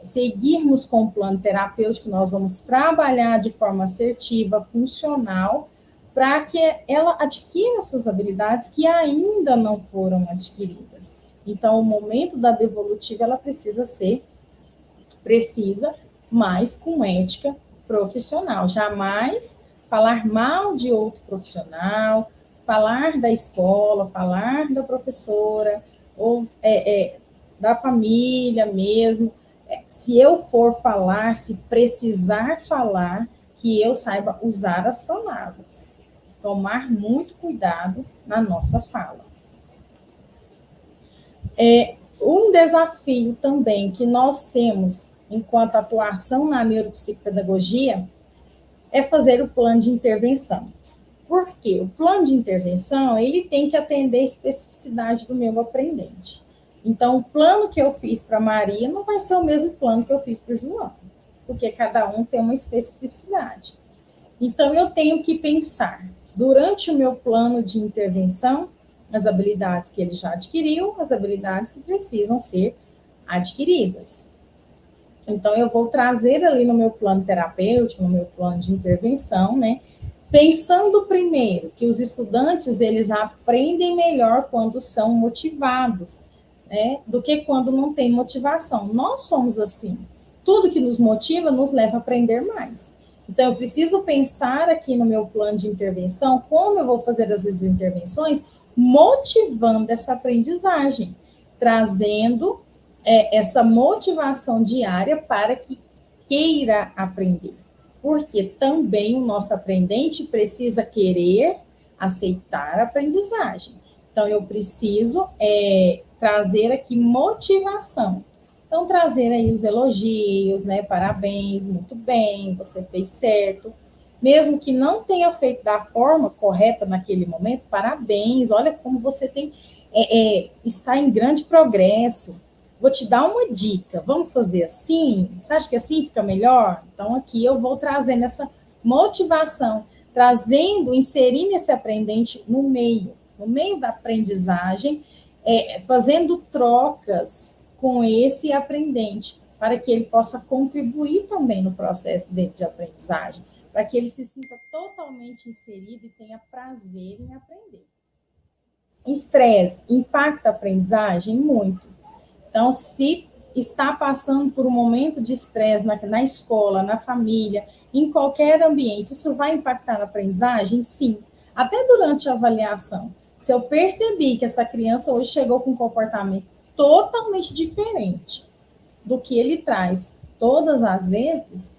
seguirmos com o plano terapêutico, nós vamos trabalhar de forma assertiva, funcional, para que ela adquira essas habilidades que ainda não foram adquiridas. Então, o momento da devolutiva, ela precisa, mas com ética profissional. Jamais falar mal de outro profissional, falar da escola, falar da professora, ou da família mesmo. Se eu for falar, se precisar falar, que eu saiba usar as palavras. Tomar muito cuidado na nossa fala. Um desafio também que nós temos enquanto atuação na neuropsicopedagogia é fazer o plano de intervenção. Por quê? O plano de intervenção, ele tem que atender a especificidade do meu aprendente. Então, o plano que eu fiz para a Maria não vai ser o mesmo plano que eu fiz para o João, porque cada um tem uma especificidade. Então, eu tenho que pensar, durante o meu plano de intervenção, as habilidades que ele já adquiriu, as habilidades que precisam ser adquiridas. Então, eu vou trazer ali no meu plano terapêutico, no meu plano de intervenção, né, pensando primeiro que os estudantes, eles aprendem melhor quando são motivados, né, do que quando não tem motivação. Nós somos assim. Tudo que nos motiva nos leva a aprender mais. Então, eu preciso pensar aqui no meu plano de intervenção, como eu vou fazer as intervenções, motivando essa aprendizagem, trazendo essa motivação diária para que queira aprender. Porque também o nosso aprendente precisa querer aceitar a aprendizagem. Então, eu preciso trazer aqui motivação. Então, trazer aí os elogios, né? Parabéns, muito bem, você fez certo. Mesmo que não tenha feito da forma correta naquele momento, parabéns, olha como você está em grande progresso. Vou te dar uma dica, vamos fazer assim? Você acha que assim fica melhor? Então, aqui eu vou trazendo essa motivação, inserindo esse aprendente no meio da aprendizagem, fazendo trocas com esse aprendente, para que ele possa contribuir também no processo dele de aprendizagem, para que ele se sinta totalmente inserido e tenha prazer em aprender. Estresse impacta a aprendizagem? Muito. Então, se está passando por um momento de estresse na escola, na família, em qualquer ambiente, isso vai impactar na aprendizagem? Sim. Até durante a avaliação. Se eu percebi que essa criança hoje chegou com um comportamento totalmente diferente do que ele traz todas as vezes,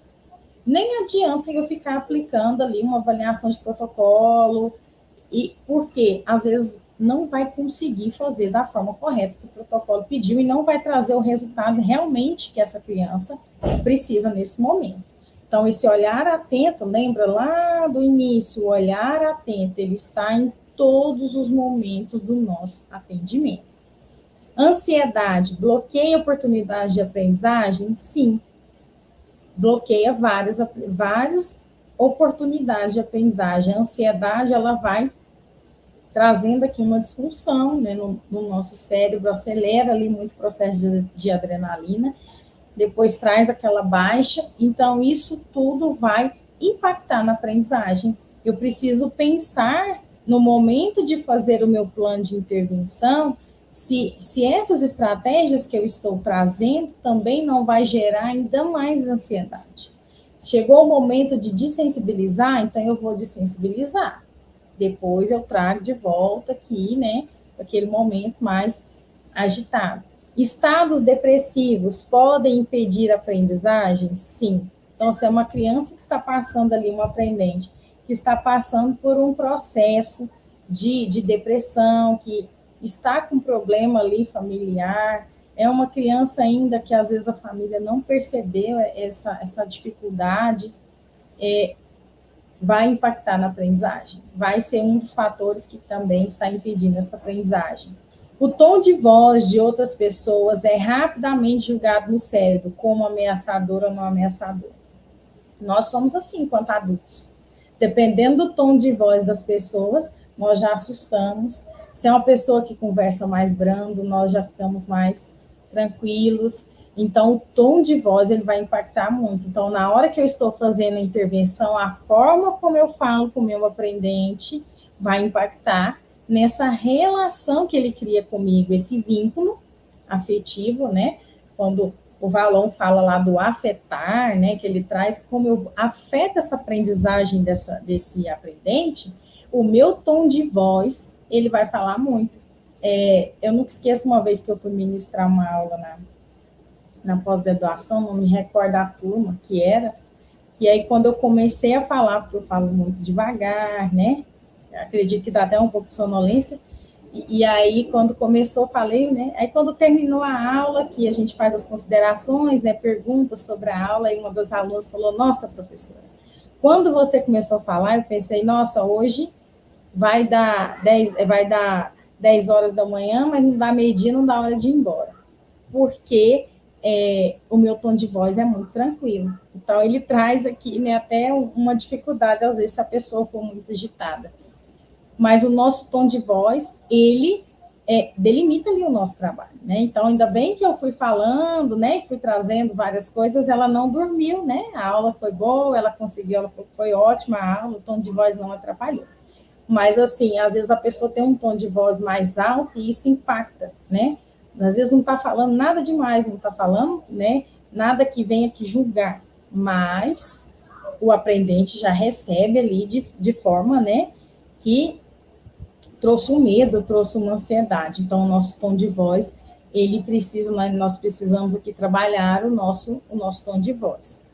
nem adianta eu ficar aplicando ali uma avaliação de protocolo, porque às vezes não vai conseguir fazer da forma correta que o protocolo pediu e não vai trazer o resultado realmente que essa criança precisa nesse momento. Então, esse olhar atento, lembra lá do início, o olhar atento, ele está em todos os momentos do nosso atendimento. Ansiedade bloqueia oportunidades de aprendizagem? Sim, bloqueia várias oportunidades de aprendizagem. A ansiedade, ela vai trazendo aqui uma disfunção, né, no nosso cérebro, acelera ali muito o processo de adrenalina, depois traz aquela baixa, então isso tudo vai impactar na aprendizagem. Eu preciso pensar no momento de fazer o meu plano de intervenção, se essas estratégias que eu estou trazendo também não vai gerar ainda mais ansiedade. Chegou o momento de desensibilizar, então eu vou desensibilizar. Depois eu trago de volta aqui, né, aquele momento mais agitado. Estados depressivos podem impedir a aprendizagem? Sim. Então, se é uma criança que está passando ali, um aprendente, que está passando por um processo de depressão, que está com problema ali familiar, é uma criança ainda que às vezes a família não percebeu essa dificuldade, vai impactar na aprendizagem, vai ser um dos fatores que também está impedindo essa aprendizagem. O tom de voz de outras pessoas é rapidamente julgado no cérebro como ameaçador ou não ameaçador. Nós somos assim enquanto adultos. Dependendo do tom de voz das pessoas, nós já assustamos. Se é uma pessoa que conversa mais brando, nós já ficamos mais tranquilos. Então, o tom de voz ele vai impactar muito. Então, na hora que eu estou fazendo a intervenção, a forma como eu falo com o meu aprendente vai impactar nessa relação que ele cria comigo, esse vínculo afetivo, né? Quando o Valon fala lá do afetar, né? Que ele traz como eu afeto essa aprendizagem desse aprendente, o meu tom de voz, ele vai falar muito. Eu nunca esqueço uma vez que eu fui ministrar uma aula na pós-graduação, não me recordo a turma que era, que aí quando eu comecei a falar, porque eu falo muito devagar, né? Acredito que dá até um pouco de sonolência, e aí quando começou, falei, né? Aí quando terminou a aula, que a gente faz as considerações, né? Perguntas sobre a aula, e uma das alunas falou, nossa, professora, quando você começou a falar, eu pensei, nossa, hoje vai dar 10 horas da manhã, mas não dá meio-dia, não dá hora de ir embora. Porque o meu tom de voz é muito tranquilo. Então, ele traz aqui, né, até uma dificuldade, às vezes, se a pessoa for muito agitada. Mas o nosso tom de voz, ele delimita ali o nosso trabalho, né? Então, ainda bem que eu fui falando, né, fui trazendo várias coisas, ela não dormiu, né? A aula foi boa, ela conseguiu, ela foi ótima a aula, o tom de voz não atrapalhou. Mas, assim, às vezes a pessoa tem um tom de voz mais alto e isso impacta, né? Às vezes não está falando nada demais, não está falando, né, nada que venha que julgar, mas o aprendente já recebe ali de forma, né, que trouxe um medo, trouxe uma ansiedade. Então, o nosso tom de voz, ele precisa, nós precisamos aqui trabalhar o nosso tom de voz.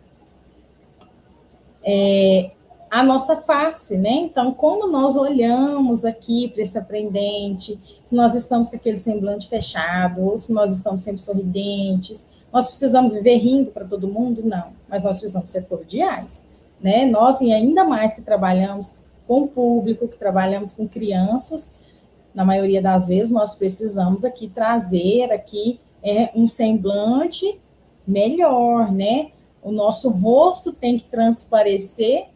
A nossa face, né? Então, como nós olhamos aqui para esse aprendente, se nós estamos com aquele semblante fechado, ou se nós estamos sempre sorridentes, nós precisamos viver rindo para todo mundo? Não, mas nós precisamos ser cordiais, né? Nós, e ainda mais que trabalhamos com o público, que trabalhamos com crianças, na maioria das vezes nós precisamos aqui trazer aqui um semblante melhor, né? O nosso rosto tem que transparecer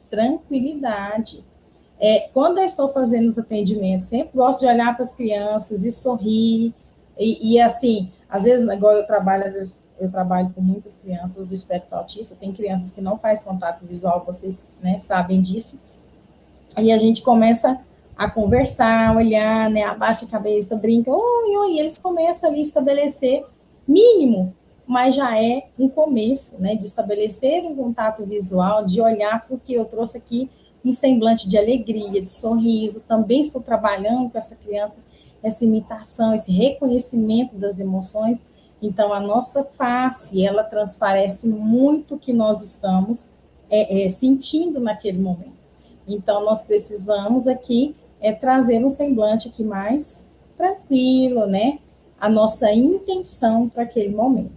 tranquilidade. Quando eu estou fazendo os atendimentos, sempre gosto de olhar para as crianças e sorrir, e assim, às vezes, igual às vezes eu trabalho com muitas crianças do espectro autista, tem crianças que não fazem contato visual, vocês, né, sabem disso, e a gente começa a conversar, olhar, né, abaixa a cabeça, brinca, oi, oi, e eles começam ali a estabelecer mínimo, mas já é um começo, né, de estabelecer um contato visual, de olhar, porque eu trouxe aqui um semblante de alegria, de sorriso, também estou trabalhando com essa criança, essa imitação, esse reconhecimento das emoções, então a nossa face, ela transparece muito o que nós estamos sentindo naquele momento. Então, nós precisamos aqui trazer um semblante aqui mais tranquilo, né? A nossa intenção para aquele momento.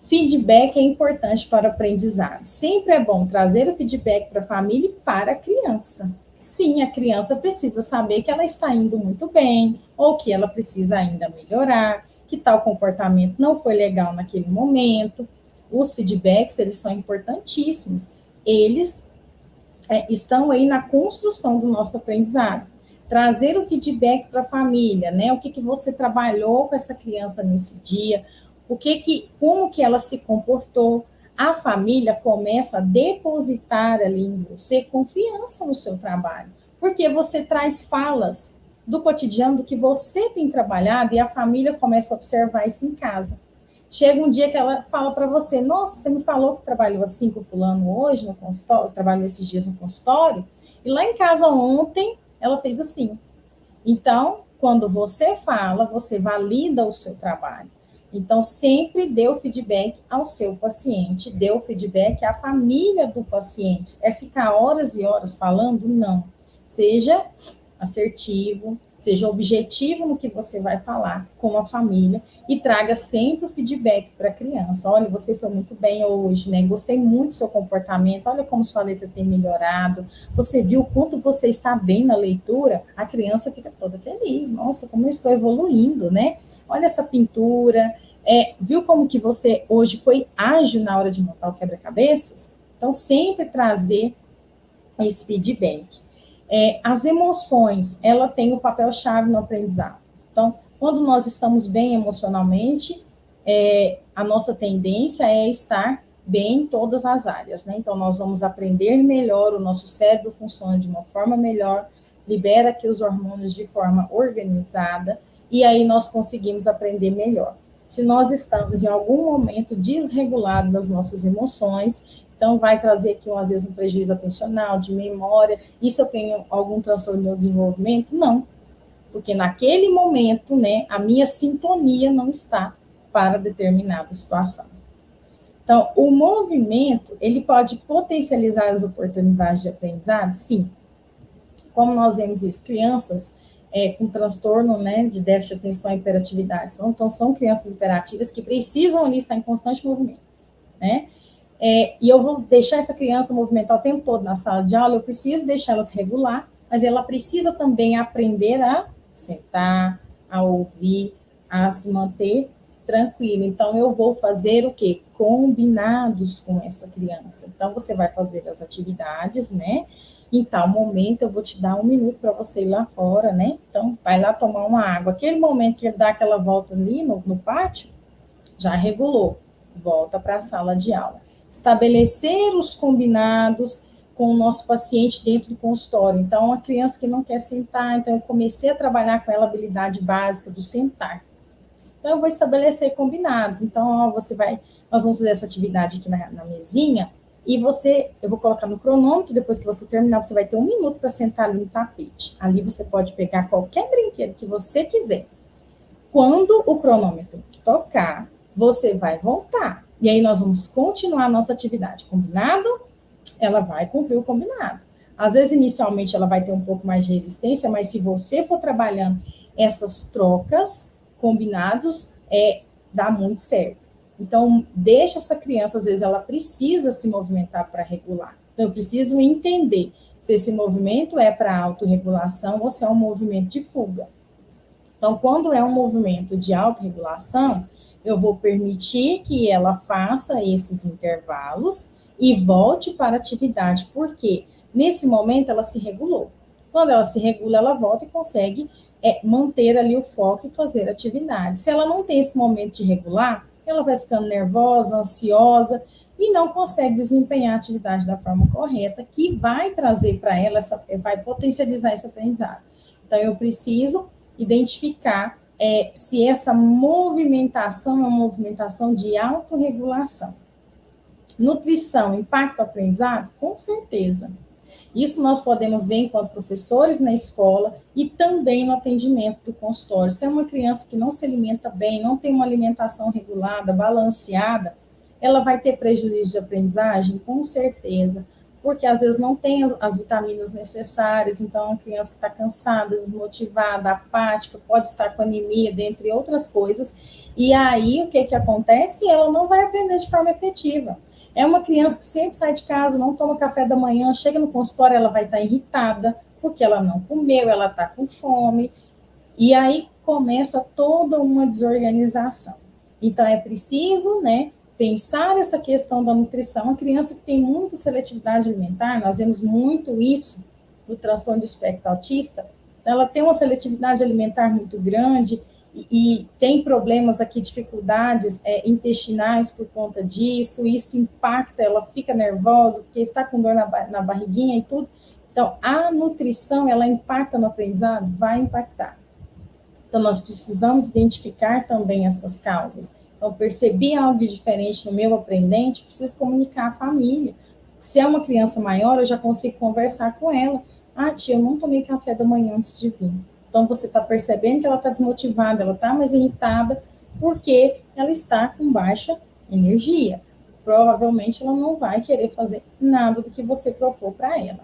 Feedback é importante para o aprendizado. Sempre é bom trazer o feedback para a família e para a criança. Sim, a criança precisa saber que ela está indo muito bem, ou que ela precisa ainda melhorar, que tal comportamento não foi legal naquele momento. Os feedbacks, eles são importantíssimos. Eles estão aí na construção do nosso aprendizado. Trazer o feedback para a família, né? O que você trabalhou com essa criança nesse dia, como que ela se comportou. A família começa a depositar ali em você confiança no seu trabalho, porque você traz falas do cotidiano, do que você tem trabalhado, e a família começa a observar isso em casa. Chega um dia que ela fala para você, nossa, você me falou que trabalhou assim com o fulano hoje no consultório, trabalhou esses dias no consultório, e lá em casa ontem ela fez assim. Então, quando você fala, você valida o seu trabalho. Então, sempre dê o feedback ao seu paciente, dê o feedback à família do paciente. É ficar horas e horas falando? Não. Seja assertivo, seja objetivo no que você vai falar com a família e traga sempre o feedback para a criança. Olha, você foi muito bem hoje, né? Gostei muito do seu comportamento, olha como sua letra tem melhorado, você viu o quanto você está bem na leitura, a criança fica toda feliz, nossa, como eu estou evoluindo, né? Olha essa pintura, viu como que você hoje foi ágil na hora de montar o quebra-cabeças? Então, sempre trazer esse feedback. As emoções, ela tem o papel-chave no aprendizado. Então, quando nós estamos bem emocionalmente, a nossa tendência é estar bem em todas as áreas, né? Então, nós vamos aprender melhor, o nosso cérebro funciona de uma forma melhor, libera aqui os hormônios de forma organizada, e aí nós conseguimos aprender melhor. Se nós estamos em algum momento desregulados das nossas emoções, então vai trazer aqui, às vezes, um prejuízo atencional, de memória. Isso eu tenho algum transtorno no desenvolvimento? Não, porque naquele momento, né, a minha sintonia não está para determinada situação. Então, o movimento, ele pode potencializar as oportunidades de aprendizado? Sim. Como nós vemos isso, crianças com transtorno, né, de déficit de atenção e hiperatividade, então são crianças hiperativas que precisam ali estar em constante movimento, né? E eu vou deixar essa criança movimentar o tempo todo na sala de aula, eu preciso deixar ela se regular, mas ela precisa também aprender a sentar, a ouvir, a se manter tranquila. Então, eu vou fazer o quê? Combinados com essa criança. Então, você vai fazer as atividades, né? Em tal momento, eu vou te dar 1 minuto para você ir lá fora, né? Então, vai lá tomar uma água. Aquele momento que ele dá aquela volta ali no pátio, já regulou. Volta para a sala de aula. Estabelecer os combinados com o nosso paciente dentro do consultório. Então, uma criança que não quer sentar, então eu comecei a trabalhar com ela a habilidade básica do sentar. Então, eu vou estabelecer combinados. Então, nós vamos fazer essa atividade aqui na mesinha, e eu vou colocar no cronômetro, depois que você terminar, você vai ter 1 minuto para sentar ali no tapete. Ali você pode pegar qualquer brinquedo que você quiser. Quando o cronômetro tocar, você vai voltar. E aí nós vamos continuar a nossa atividade. Combinado? Ela vai cumprir o combinado. Às vezes, inicialmente, ela vai ter um pouco mais de resistência, mas se você for trabalhando essas trocas, combinados, dá muito certo. Então, deixa essa criança, às vezes, ela precisa se movimentar para regular. Então, eu preciso entender se esse movimento é para autorregulação ou se é um movimento de fuga. Então, quando é um movimento de autorregulação, eu vou permitir que ela faça esses intervalos e volte para a atividade, porque nesse momento ela se regulou. Quando ela se regula, ela volta e consegue manter ali o foco e fazer atividade. Se ela não tem esse momento de regular, ela vai ficando nervosa, ansiosa e não consegue desempenhar a atividade da forma correta, que vai trazer para ela, vai potencializar esse aprendizado. Então, eu preciso identificar se essa movimentação é uma movimentação de autorregulação. Nutrição impacta o aprendizado? Com certeza. Isso nós podemos ver enquanto professores na escola e também no atendimento do consultório. Se é uma criança que não se alimenta bem, não tem uma alimentação regulada, balanceada, ela vai ter prejuízo de aprendizagem? Com certeza, porque às vezes não tem as vitaminas necessárias, então uma criança que está cansada, desmotivada, apática, pode estar com anemia, dentre outras coisas, e aí o que acontece? Ela não vai aprender de forma efetiva. É uma criança que sempre sai de casa, não toma café da manhã, chega no consultório, ela vai estar irritada, porque ela não comeu, ela está com fome, e aí começa toda uma desorganização. Então, é preciso, pensar essa questão da nutrição. A criança que tem muita seletividade alimentar, nós vemos muito isso no transtorno de espectro autista, então, ela tem uma seletividade alimentar muito grande, e tem problemas aqui, dificuldades intestinais por conta disso, isso impacta, ela fica nervosa, porque está com dor na barriguinha e tudo. Então, a nutrição, ela impacta no aprendizado? Vai impactar. Então, nós precisamos identificar também essas causas. Então, percebi algo de diferente no meu aprendente, preciso comunicar à família. Se é uma criança maior, eu já consigo conversar com ela. Ah, tia, eu não tomei café da manhã antes de vir. Então, você está percebendo que ela está desmotivada, ela está mais irritada, porque ela está com baixa energia. Provavelmente, ela não vai querer fazer nada do que você propôs para ela.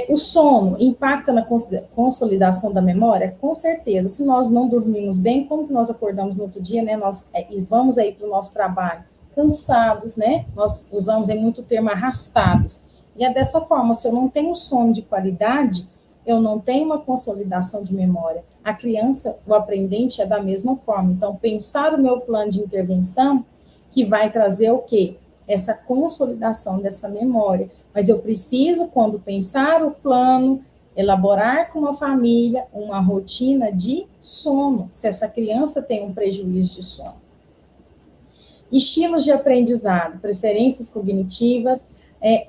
O sono impacta na consolidação da memória? Com certeza. Se nós não dormimos bem, como que nós acordamos no outro dia, nós vamos aí para o nosso trabalho cansados, Nós usamos aí muito o termo arrastados. E é dessa forma, se eu não tenho sono de qualidade, eu não tenho uma consolidação de memória. A criança, o aprendente é da mesma forma. Então, pensar o meu plano de intervenção, que vai trazer o quê? Essa consolidação dessa memória. Mas eu preciso, quando pensar o plano, elaborar com a família uma rotina de sono, se essa criança tem um prejuízo de sono. Estilos de aprendizado, preferências cognitivas,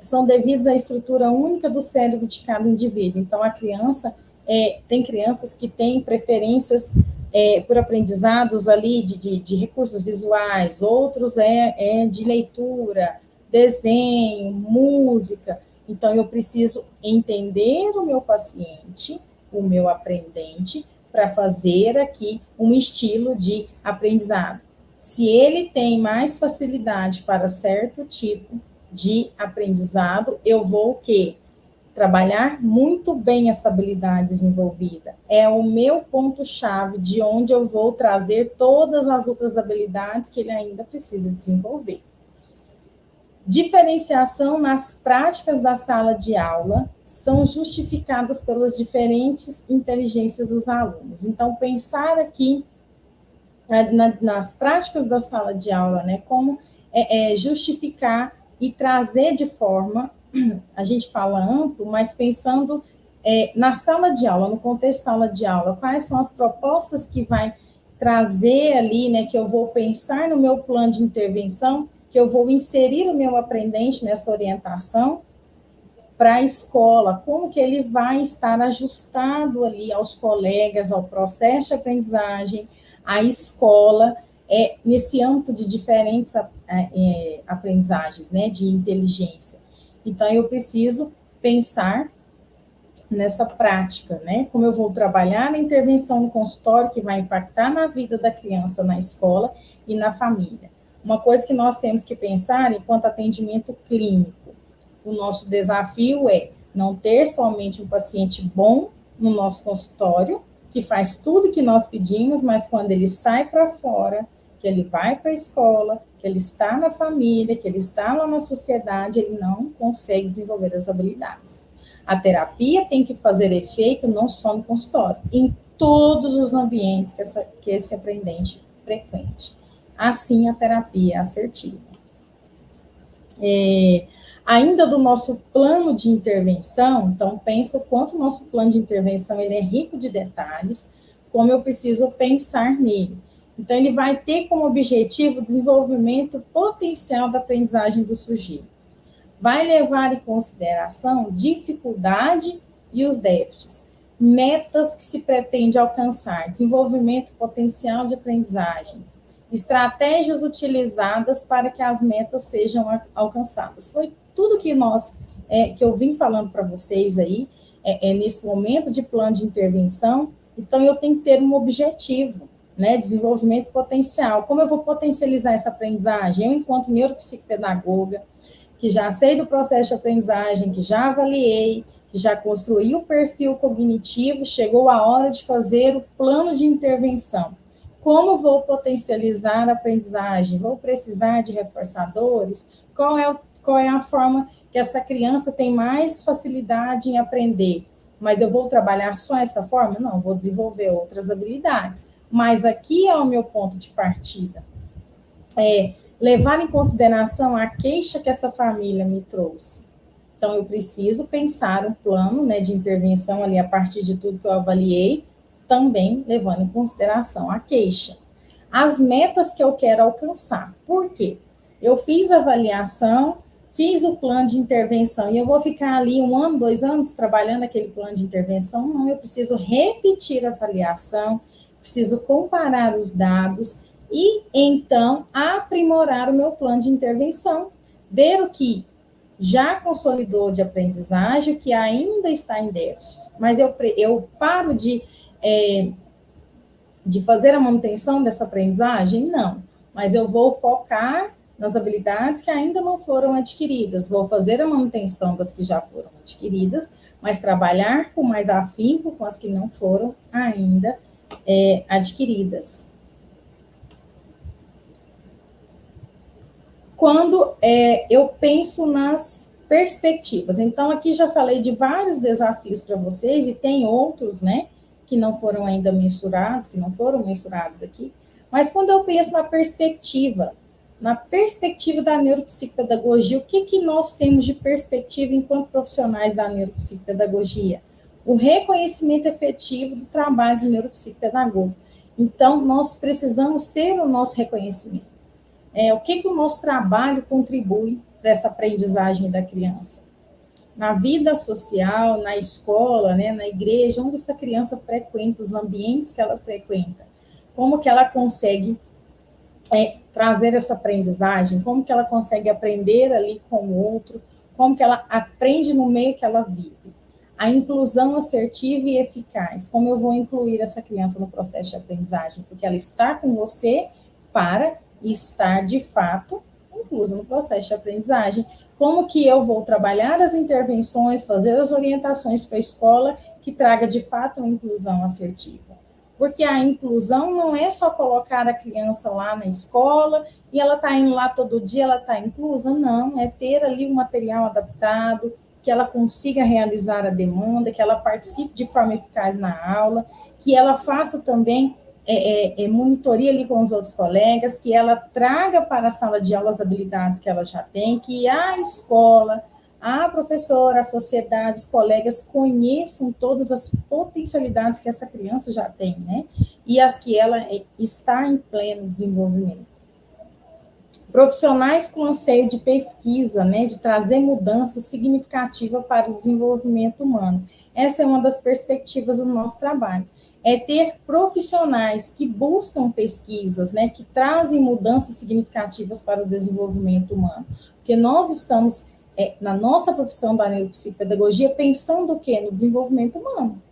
são devidos à estrutura única do cérebro de cada indivíduo. Então, a criança, tem crianças que têm preferências por aprendizados ali de recursos visuais, outros de leitura, desenho, música. Então, eu preciso entender o meu paciente, o meu aprendente, para fazer aqui um estilo de aprendizado. Se ele tem mais facilidade para certo tipo de aprendizado, eu vou o quê? Trabalhar muito bem essa habilidade desenvolvida. É o meu ponto-chave de onde eu vou trazer todas as outras habilidades que ele ainda precisa desenvolver. Diferenciação nas práticas da sala de aula são justificadas pelas diferentes inteligências dos alunos. Então, pensar aqui nas práticas da sala de aula, como justificar e trazer de forma, a gente fala amplo, mas pensando na sala de aula, no contexto de sala de aula, quais são as propostas que vai trazer ali, que eu vou pensar no meu plano de intervenção, que eu vou inserir o meu aprendente nessa orientação para a escola, como que ele vai estar ajustado ali aos colegas, ao processo de aprendizagem, à escola, nesse âmbito de diferentes aprendizagens, né, de inteligência. Então, eu preciso pensar nessa prática, né? Como eu vou trabalhar na intervenção no consultório que vai impactar na vida da criança na escola e na família. Uma coisa que nós temos que pensar enquanto atendimento clínico, o nosso desafio é não ter somente um paciente bom no nosso consultório, que faz tudo que nós pedimos, mas quando ele sai para fora, que ele vai para a escola, que ele está na família, que ele está lá na sociedade, ele não consegue desenvolver as habilidades. A terapia tem que fazer efeito não só no consultório, em todos os ambientes que esse aprendente frequente. Assim, a terapia é assertiva. Ainda do nosso plano de intervenção, então pensa o quanto o nosso plano de intervenção ele é rico de detalhes, como eu preciso pensar nele. Então, ele vai ter como objetivo o desenvolvimento potencial da aprendizagem do sujeito. Vai levar em consideração dificuldade e os déficits, metas que se pretende alcançar, desenvolvimento potencial de aprendizagem, estratégias utilizadas para que as metas sejam alcançadas. Foi tudo que que eu vim falando para vocês aí, nesse momento de plano de intervenção. Então, eu tenho que ter um objetivo, né, desenvolvimento potencial. Como eu vou potencializar essa aprendizagem? Eu, enquanto neuropsicopedagoga, que já sei do processo de aprendizagem, que já avaliei, que já construí o perfil cognitivo, chegou a hora de fazer o plano de intervenção. Como vou potencializar a aprendizagem? Vou precisar de reforçadores? Qual é a forma que essa criança tem mais facilidade em aprender? Mas eu vou trabalhar só essa forma? Não, vou desenvolver outras habilidades. Mas aqui é o meu ponto de partida. Levar em consideração a queixa que essa família me trouxe. Então, eu preciso pensar um plano, né, de intervenção ali a partir de tudo que eu avaliei, também levando em consideração a queixa. As metas que eu quero alcançar. Por quê? Eu fiz a avaliação, fiz o plano de intervenção e eu vou ficar ali 1 ano, 2 anos trabalhando aquele plano de intervenção? Não, eu preciso repetir a avaliação, preciso comparar os dados e, então, aprimorar o meu plano de intervenção, ver o que já consolidou de aprendizagem, o que ainda está em déficit. Mas eu paro de fazer a manutenção dessa aprendizagem? Não. Mas eu vou focar nas habilidades que ainda não foram adquiridas. Vou fazer a manutenção das que já foram adquiridas, mas trabalhar com mais afinco com as que não foram ainda adquiridas. Quando eu penso nas perspectivas, então aqui já falei de vários desafios para vocês e tem outros, né, que não foram ainda mensurados, que não foram mensurados aqui, mas quando eu penso na perspectiva da neuropsicopedagogia, o que nós temos de perspectiva enquanto profissionais da neuropsicopedagogia? O reconhecimento efetivo do trabalho do neuropsicopedagogo. Então, nós precisamos ter o nosso reconhecimento. O que o nosso trabalho contribui para essa aprendizagem da criança? Na vida social, na escola, né, na igreja, onde essa criança frequenta, os ambientes que ela frequenta, como que ela consegue trazer essa aprendizagem, como que ela consegue aprender ali com o outro, como que ela aprende no meio que ela vive. A inclusão assertiva e eficaz, como eu vou incluir essa criança no processo de aprendizagem, porque ela está com você para estar, de fato, inclusa no processo de aprendizagem. Como que eu vou trabalhar as intervenções, fazer as orientações para a escola que traga, de fato, uma inclusão assertiva. Porque a inclusão não é só colocar a criança lá na escola e ela está indo lá todo dia, ela está inclusa, não, é ter ali um material adaptado, que ela consiga realizar a demanda, que ela participe de forma eficaz na aula, que ela faça também monitoria ali com os outros colegas, que ela traga para a sala de aula as habilidades que ela já tem, que a escola, a professora, a sociedade, os colegas conheçam todas as potencialidades que essa criança já tem, né? E as que ela está em pleno desenvolvimento. Profissionais com anseio de pesquisa, né, de trazer mudança significativa para o desenvolvimento humano. Essa é uma das perspectivas do nosso trabalho. é ter profissionais que buscam pesquisas, né, que trazem mudanças significativas para o desenvolvimento humano. Porque nós estamos, na nossa profissão da neuropsicopedagogia, pensando o quê? No desenvolvimento humano.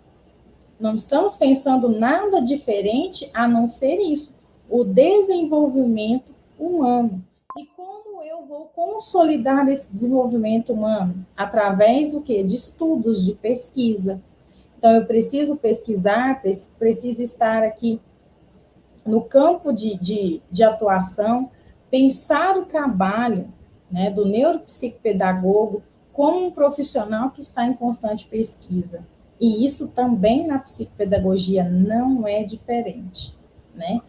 Não estamos pensando nada diferente a não ser isso, o desenvolvimento humano. E como eu vou consolidar esse desenvolvimento humano? Através do quê? De estudos, de pesquisa. Então, eu preciso pesquisar, preciso estar aqui no campo de atuação, pensar o trabalho, né, do neuropsicopedagogo como um profissional que está em constante pesquisa. E isso também na psicopedagogia não é diferente, né?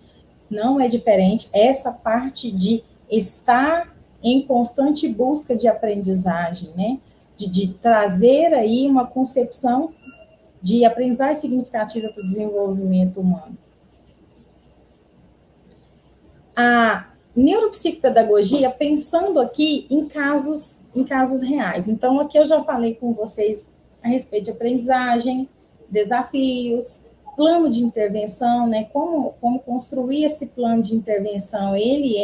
Não é diferente essa parte de estar em constante busca de aprendizagem, né? De trazer aí uma concepção de aprendizagem significativa para o desenvolvimento humano. A neuropsicopedagogia, pensando aqui em casos reais. Então, aqui eu já falei com vocês a respeito de aprendizagem, desafios, plano de intervenção, né? Como construir esse plano de intervenção. Ele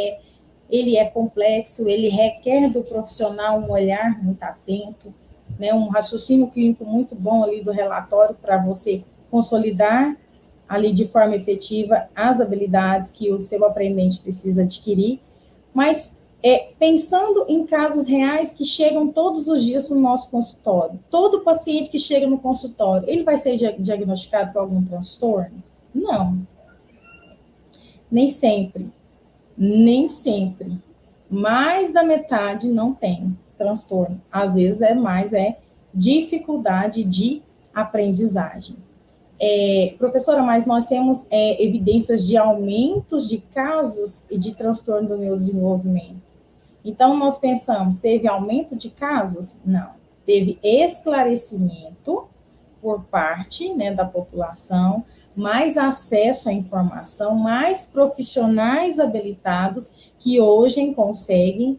é complexo, ele requer do profissional um olhar muito atento, né? Um raciocínio clínico muito bom ali do relatório para você consolidar ali de forma efetiva as habilidades que o seu aprendente precisa adquirir, mas pensando em casos reais que chegam todos os dias no nosso consultório. Todo paciente que chega no consultório, ele vai ser diagnosticado com algum transtorno? Não. Nem sempre. Nem sempre. Mais da metade não tem transtorno. Às vezes é dificuldade de aprendizagem. Professora, mas nós temos evidências de aumentos de casos e de transtorno do neurodesenvolvimento. Então, nós pensamos, teve aumento de casos? Não. Teve esclarecimento por parte, né, da população, mais acesso à informação, mais profissionais habilitados que hoje conseguem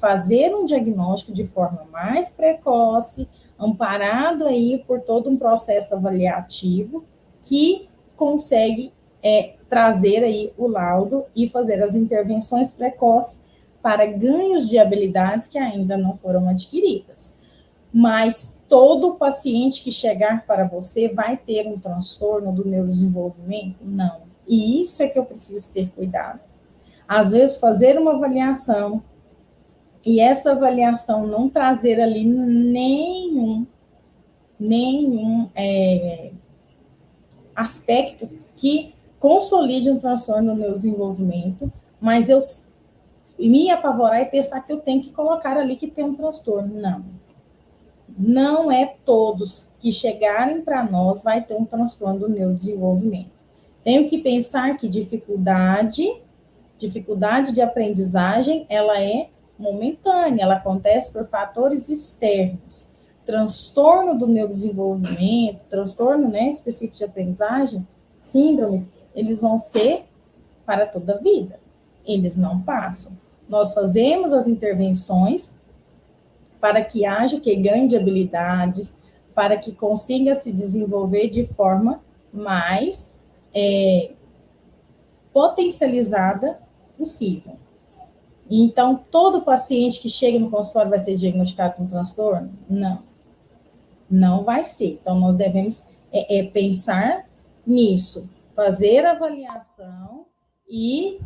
fazer um diagnóstico de forma mais precoce, amparado aí por todo um processo avaliativo que consegue trazer aí o laudo e fazer as intervenções precoces para ganhos de habilidades que ainda não foram adquiridas. Mas todo paciente que chegar para você vai ter um transtorno do neurodesenvolvimento? Não. E isso é que eu preciso ter cuidado. Às vezes, fazer uma avaliação e essa avaliação não trazer ali nenhum aspecto que consolide um transtorno no neurodesenvolvimento, mas eu me apavorar e pensar que eu tenho que colocar ali que tem um transtorno. Não. Não é todos que chegarem para nós vai ter um transtorno do neurodesenvolvimento. Tenho que pensar que dificuldade de aprendizagem, ela é momentânea, ela acontece por fatores externos. Transtorno do neurodesenvolvimento, transtorno, né, específico de aprendizagem, síndromes, eles vão ser para toda a vida. Eles não passam. Nós fazemos as intervenções para que haja o que ganhe de habilidades, para que consiga se desenvolver de forma mais potencializada possível. Então, todo paciente que chega no consultório vai ser diagnosticado com transtorno? Não. Não vai ser. Então, nós devemos pensar nisso, fazer a avaliação e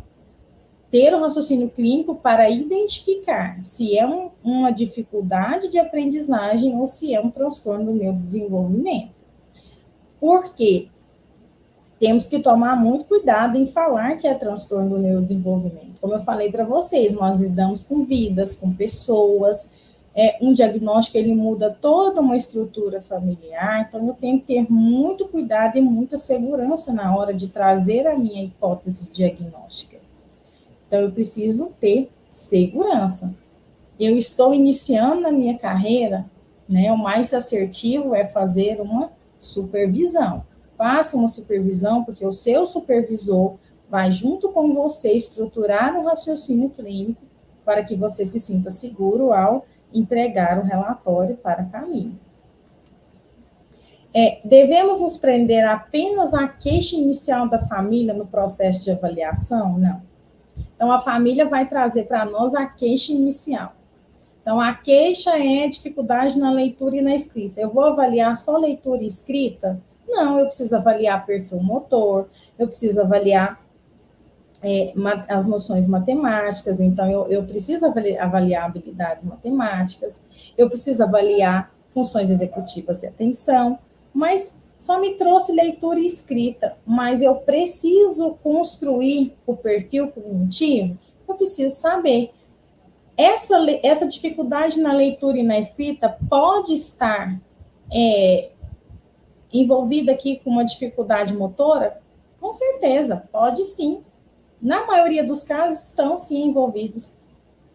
ter o raciocínio clínico para identificar se é uma dificuldade de aprendizagem ou se é um transtorno do neurodesenvolvimento. Por quê? Temos que tomar muito cuidado em falar que é transtorno do neurodesenvolvimento. Como eu falei para vocês, nós lidamos com vidas, com pessoas, um diagnóstico, ele muda toda uma estrutura familiar, então eu tenho que ter muito cuidado e muita segurança na hora de trazer a minha hipótese diagnóstica. Então, eu preciso ter segurança. Eu estou iniciando na minha carreira, né, o mais assertivo é fazer uma supervisão. Faça uma supervisão, porque o seu supervisor vai, junto com você, estruturar um raciocínio clínico para que você se sinta seguro ao entregar o relatório para a família. Devemos nos prender apenas à queixa inicial da família no processo de avaliação? Não. Então, a família vai trazer para nós a queixa inicial. Então, a queixa é dificuldade na leitura e na escrita. Eu vou avaliar só leitura e escrita? Não, eu preciso avaliar perfil motor, eu preciso avaliar as noções matemáticas, então eu preciso avaliar habilidades matemáticas, eu preciso avaliar funções executivas e atenção, mas só me trouxe leitura e escrita, mas eu preciso construir o perfil cognitivo, eu preciso saber. Essa dificuldade na leitura e na escrita pode estar envolvida aqui com uma dificuldade motora? Com certeza, pode sim. Na maioria dos casos, estão sim envolvidos.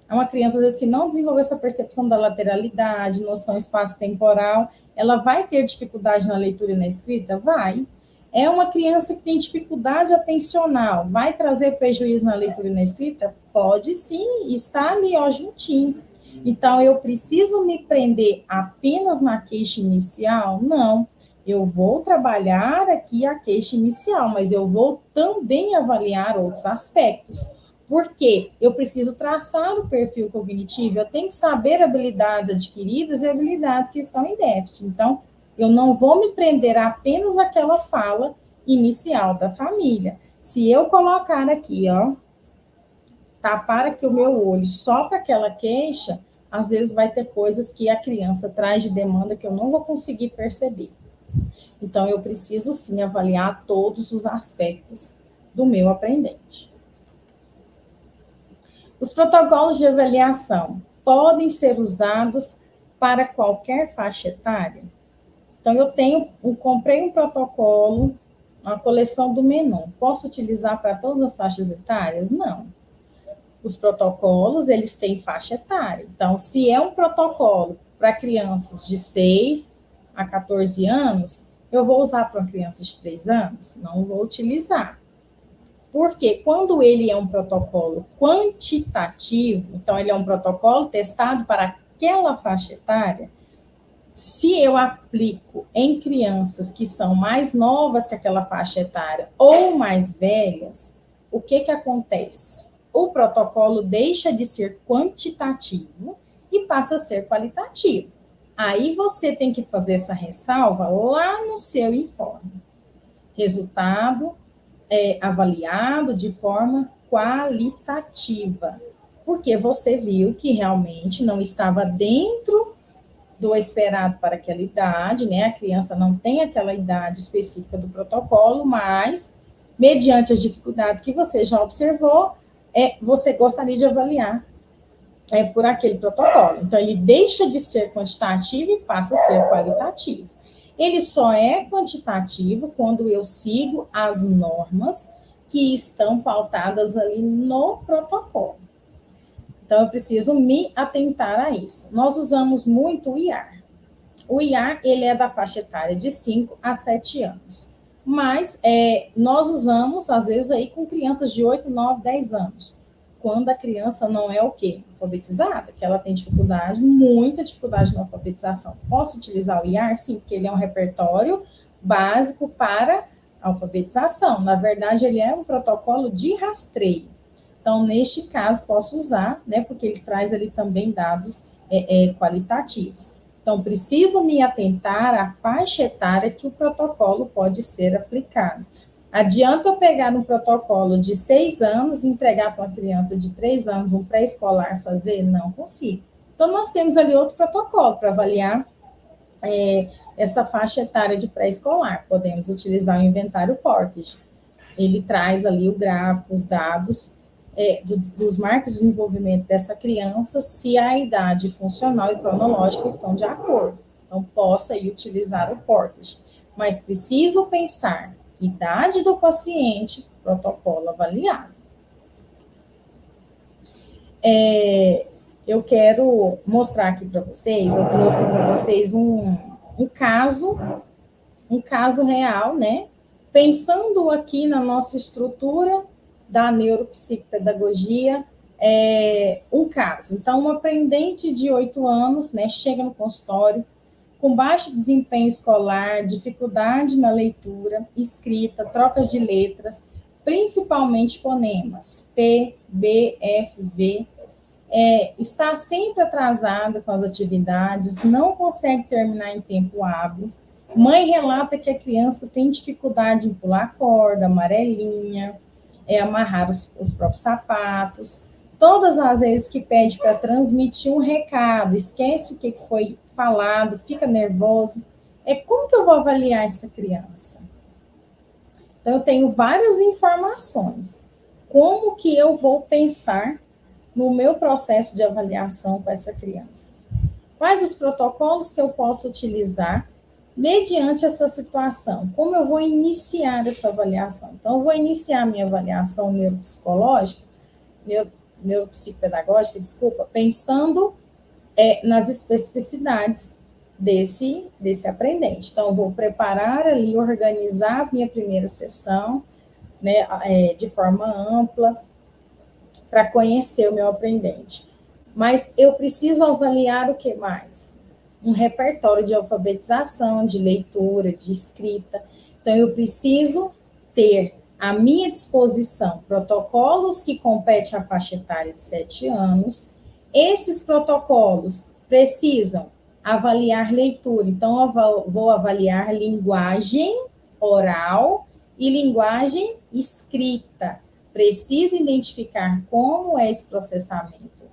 É uma criança, às vezes, que não desenvolveu essa percepção da lateralidade, noção espaço-temporal, ela vai ter dificuldade na leitura e na escrita? Vai. É uma criança que tem dificuldade atencional, vai trazer prejuízo na leitura e na escrita? Pode sim, está ali, ó, juntinho. Então, eu preciso me prender apenas na queixa inicial? Não. Eu vou trabalhar aqui a queixa inicial, mas eu vou também avaliar outros aspectos. Porque eu preciso traçar o perfil cognitivo, eu tenho que saber habilidades adquiridas e habilidades que estão em déficit. Então, eu não vou me prender apenas àquela fala inicial da família. Se eu colocar aqui, ó, tapar aqui o meu olho só para aquela queixa, às vezes vai ter coisas que a criança traz de demanda que eu não vou conseguir perceber. Então, eu preciso sim avaliar todos os aspectos do meu aprendente. Os protocolos de avaliação podem ser usados para qualquer faixa etária? Então, eu comprei um protocolo, uma coleção do Menon. Posso utilizar para todas as faixas etárias? Não. Os protocolos, eles têm faixa etária. Então, se é um protocolo para crianças de 6 a 14 anos, eu vou usar para uma criança de 3 anos? Não vou utilizar. Porque quando ele é um protocolo quantitativo, então ele é um protocolo testado para aquela faixa etária, se eu aplico em crianças que são mais novas que aquela faixa etária ou mais velhas, o que acontece? O protocolo deixa de ser quantitativo e passa a ser qualitativo. Aí você tem que fazer essa ressalva lá no seu informe. Resultado avaliado de forma qualitativa, porque você viu que realmente não estava dentro do esperado para aquela idade, né? A criança não tem aquela idade específica do protocolo, mas, mediante as dificuldades que você já observou, você gostaria de avaliar por aquele protocolo. Então, ele deixa de ser quantitativo e passa a ser qualitativo. Ele só é quantitativo quando eu sigo as normas que estão pautadas ali no protocolo. Então, eu preciso me atentar a isso. Nós usamos muito o IAR. O IAR, ele é da faixa etária de 5 a 7 anos. Mas nós usamos, às vezes, aí com crianças de 8, 9, 10 anos. Quando a criança não é o quê? Alfabetizada, que ela tem dificuldade, muita dificuldade na alfabetização. Posso utilizar o IAR? Sim, porque ele é um repertório básico para alfabetização. Na verdade, ele é um protocolo de rastreio. Então, neste caso, posso usar, né, porque ele traz ali também dados qualitativos. Então, preciso me atentar à faixa etária que o protocolo pode ser aplicado. Adianta eu pegar um protocolo de 6 anos e entregar para uma criança de 3 anos, um pré-escolar fazer? Não consigo. Então, nós temos ali outro protocolo para avaliar essa faixa etária de pré-escolar. Podemos utilizar o inventário Portage. Ele traz ali o gráfico, os dados dos marcos de desenvolvimento dessa criança, se a idade funcional e cronológica estão de acordo. Então, possa aí utilizar o Portage. Mas preciso pensar idade do paciente, protocolo avaliado. Eu quero mostrar aqui para vocês, eu trouxe para vocês um caso real, né? Pensando aqui na nossa estrutura da neuropsicopedagogia, um caso. Então, uma aprendente de 8 anos, né, chega no consultório com baixo desempenho escolar, dificuldade na leitura, escrita, trocas de letras, principalmente fonemas, P, B, F, V, está sempre atrasada com as atividades, não consegue terminar em tempo hábil. Mãe relata que a criança tem dificuldade em pular corda, amarelinha, amarrar os próprios sapatos. Todas as vezes que pede para transmitir um recado, esquece o que foi falado, fica nervoso. Como que eu vou avaliar essa criança? Então, eu tenho várias informações. Como que eu vou pensar no meu processo de avaliação com essa criança? Quais os protocolos que eu posso utilizar mediante essa situação? Como eu vou iniciar essa avaliação? Então, eu vou iniciar minha avaliação neuropsicológica, neuropsicopedagógica, pensando nas especificidades desse aprendente. Então, eu vou preparar ali, organizar a minha primeira sessão, né, de forma ampla, para conhecer o meu aprendente. Mas eu preciso avaliar o que mais? Um repertório de alfabetização, de leitura, de escrita. Então, eu preciso ter à minha disposição protocolos que competem à faixa etária de 7 anos. Esses protocolos precisam avaliar leitura. Então, eu vou avaliar linguagem oral e linguagem escrita. Preciso identificar como é esse processamento,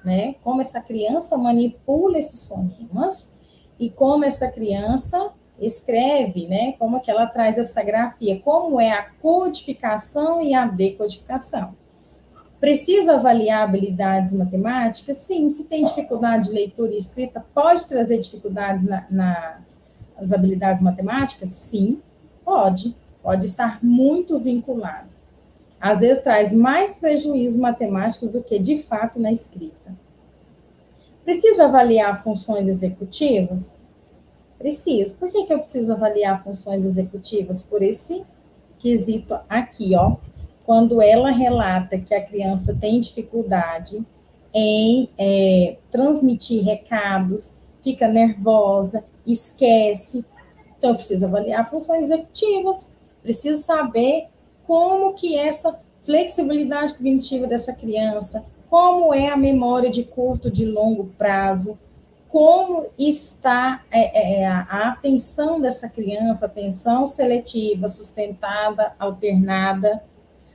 né? Como essa criança manipula esses fonemas e como essa criança escreve, né? Como que ela traz essa grafia, como é a codificação e a decodificação. Precisa avaliar habilidades matemáticas? Sim, se tem dificuldade de leitura e escrita, pode trazer dificuldades nas habilidades matemáticas? Sim, pode estar muito vinculado. Às vezes traz mais prejuízo matemático do que, de fato, na escrita. Precisa avaliar funções executivas? Preciso. Por que eu preciso avaliar funções executivas? Por esse quesito aqui, ó. Quando ela relata que a criança tem dificuldade em transmitir recados, fica nervosa, esquece. Então, eu preciso avaliar funções executivas. Preciso saber como que essa flexibilidade cognitiva dessa criança, como é a memória de curto, de longo prazo, como está a atenção dessa criança, atenção seletiva, sustentada, alternada.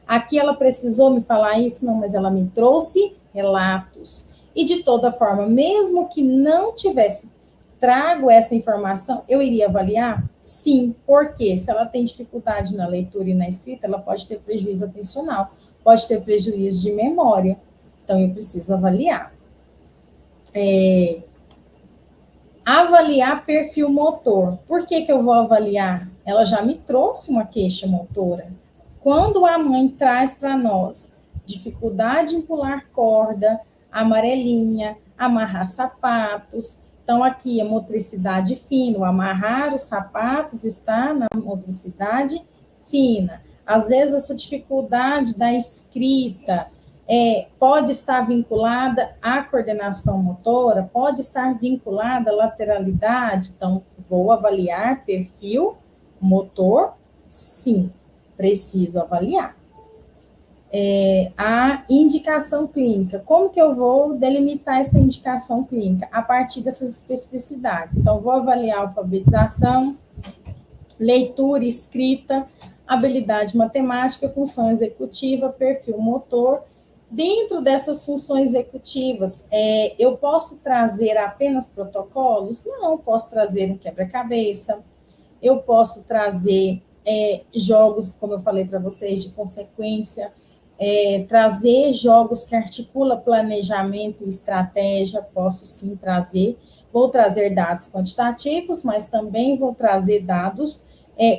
Aqui ela precisou me falar isso? Não, mas ela me trouxe relatos. E de toda forma, mesmo que não tivesse trago essa informação, eu iria avaliar? Sim, porque se ela tem dificuldade na leitura e na escrita, ela pode ter prejuízo atencional, pode ter prejuízo de memória. Então, eu preciso avaliar. Avaliar perfil motor. Por que eu vou avaliar? Ela já me trouxe uma queixa motora. Quando a mãe traz para nós dificuldade em pular corda, amarelinha, amarrar sapatos, então aqui a motricidade fina, o amarrar os sapatos está na motricidade fina. Às vezes essa dificuldade da escrita pode estar vinculada à coordenação motora, pode estar vinculada à lateralidade, então vou avaliar perfil motor, sim, preciso avaliar. A indicação clínica. Como que eu vou delimitar essa indicação clínica? A partir dessas especificidades. Então, vou avaliar alfabetização, leitura, escrita, habilidade matemática, função executiva, perfil motor. Dentro dessas funções executivas, eu posso trazer apenas protocolos? Não, posso trazer um quebra-cabeça, eu posso trazer jogos, como eu falei para vocês, de consequência, trazer jogos que articulam planejamento e estratégia, posso sim trazer. Vou trazer dados quantitativos, mas também vou trazer dados